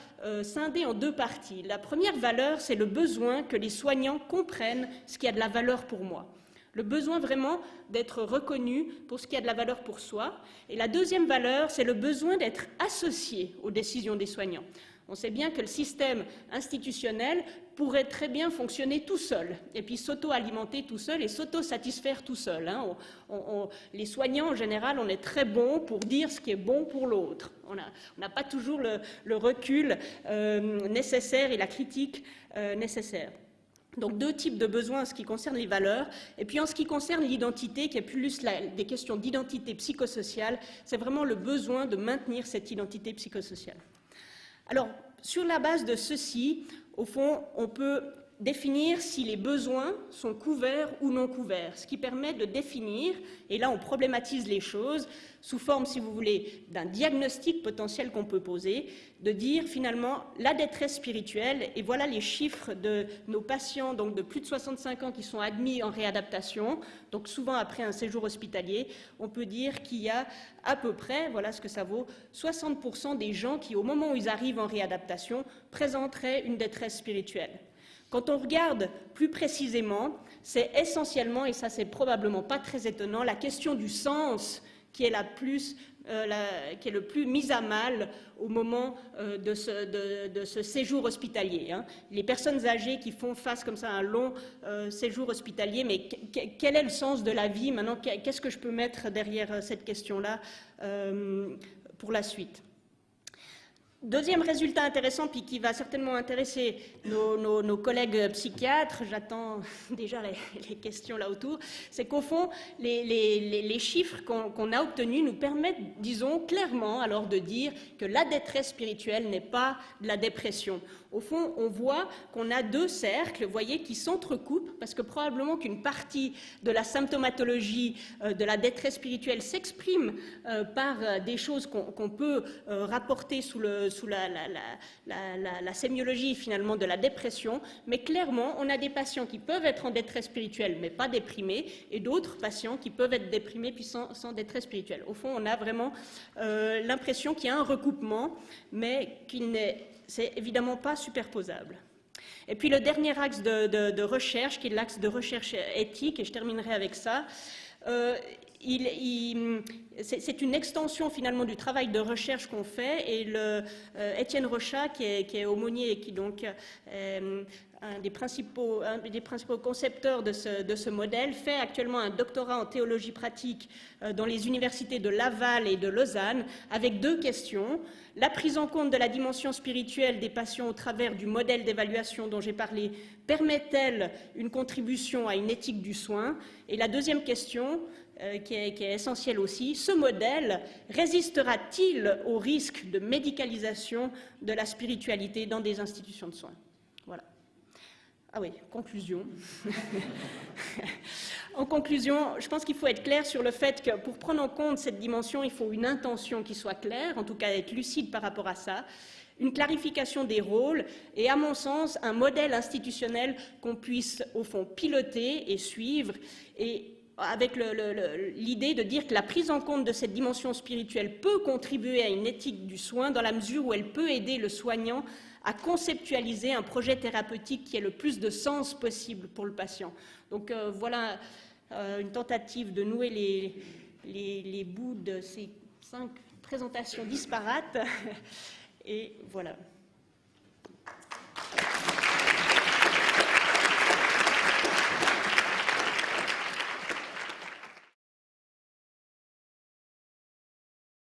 scindées en 2 parties. La première valeur, c'est le besoin que les soignants comprennent ce qui a de la valeur pour moi. Le besoin vraiment d'être reconnu pour ce qui a de la valeur pour soi. Et la deuxième valeur, c'est le besoin d'être associé aux décisions des soignants. On sait bien que le système institutionnel pourrait très bien fonctionner tout seul, et puis s'auto-alimenter tout seul et s'auto-satisfaire tout seul. Hein. Les soignants, en général, on est très bons pour dire ce qui est bon pour l'autre. On n'a pas toujours le recul nécessaire et la critique nécessaire. Donc 2 types de besoins en ce qui concerne les valeurs, et puis en ce qui concerne l'identité, qui est plus des questions d'identité psychosociale, c'est vraiment le besoin de maintenir cette identité psychosociale. Alors, sur la base de ceci, au fond, on peut définir si les besoins sont couverts ou non couverts, ce qui permet de définir, et là on problématise les choses, sous forme, si vous voulez, d'un diagnostic potentiel qu'on peut poser, de dire finalement la détresse spirituelle, et voilà les chiffres de nos patients, donc de plus de 65 ans qui sont admis en réadaptation, donc souvent après un séjour hospitalier, on peut dire qu'il y a à peu près, voilà ce que ça vaut, 60% des gens qui, au moment où ils arrivent en réadaptation, présenteraient une détresse spirituelle. Quand on regarde plus précisément, c'est essentiellement, et ça c'est probablement pas très étonnant, la question du sens qui est qui est le plus mise à mal au moment de ce séjour hospitalier. Les personnes âgées qui font face comme ça à un long séjour hospitalier, mais quel est le sens de la vie maintenant? Qu'est-ce que je peux mettre derrière cette question-là pour la suite? Deuxième résultat intéressant, puis qui va certainement intéresser nos collègues psychiatres, j'attends déjà les questions là autour, c'est qu'au fond, les chiffres qu'on a obtenus nous permettent, disons, clairement alors de dire que la détresse spirituelle n'est pas de la dépression. Au fond, on voit qu'on a deux cercles, vous voyez, qui s'entrecoupent, parce que probablement qu'une partie de la symptomatologie de la détresse spirituelle s'exprime par des choses qu'on peut rapporter sous la sémiologie finalement de la dépression, mais clairement, on a des patients qui peuvent être en détresse spirituelle, mais pas déprimés, et d'autres patients qui peuvent être déprimés puis sans détresse spirituelle. Au fond, on a vraiment l'impression qu'il y a un recoupement, mais c'est évidemment pas superposable. Et puis le dernier axe de recherche, qui est l'axe de recherche éthique, et je terminerai avec ça, c'est une extension finalement du travail de recherche qu'on fait, et Étienne Rochat, qui est aumônier et qui donc un des principaux concepteurs de ce modèle, fait actuellement un doctorat en théologie pratique dans les universités de Laval et de Lausanne, avec deux questions. La prise en compte de la dimension spirituelle des patients au travers du modèle d'évaluation dont j'ai parlé permet-elle une contribution à une éthique du soin? Et la deuxième question, qui est essentielle aussi, ce modèle résistera-t-il au risque de médicalisation de la spiritualité dans des institutions de soins? Voilà. Ah oui, conclusion. En conclusion, je pense qu'il faut être clair sur le fait que pour prendre en compte cette dimension, il faut une intention qui soit claire, en tout cas être lucide par rapport à ça, une clarification des rôles et, à mon sens, un modèle institutionnel qu'on puisse, au fond, piloter et suivre, et avec l'idée de dire que la prise en compte de cette dimension spirituelle peut contribuer à une éthique du soin dans la mesure où elle peut aider le soignant à conceptualiser un projet thérapeutique qui ait le plus de sens possible pour le patient. Donc voilà une tentative de nouer les bouts de ces 5 présentations disparates. Et voilà.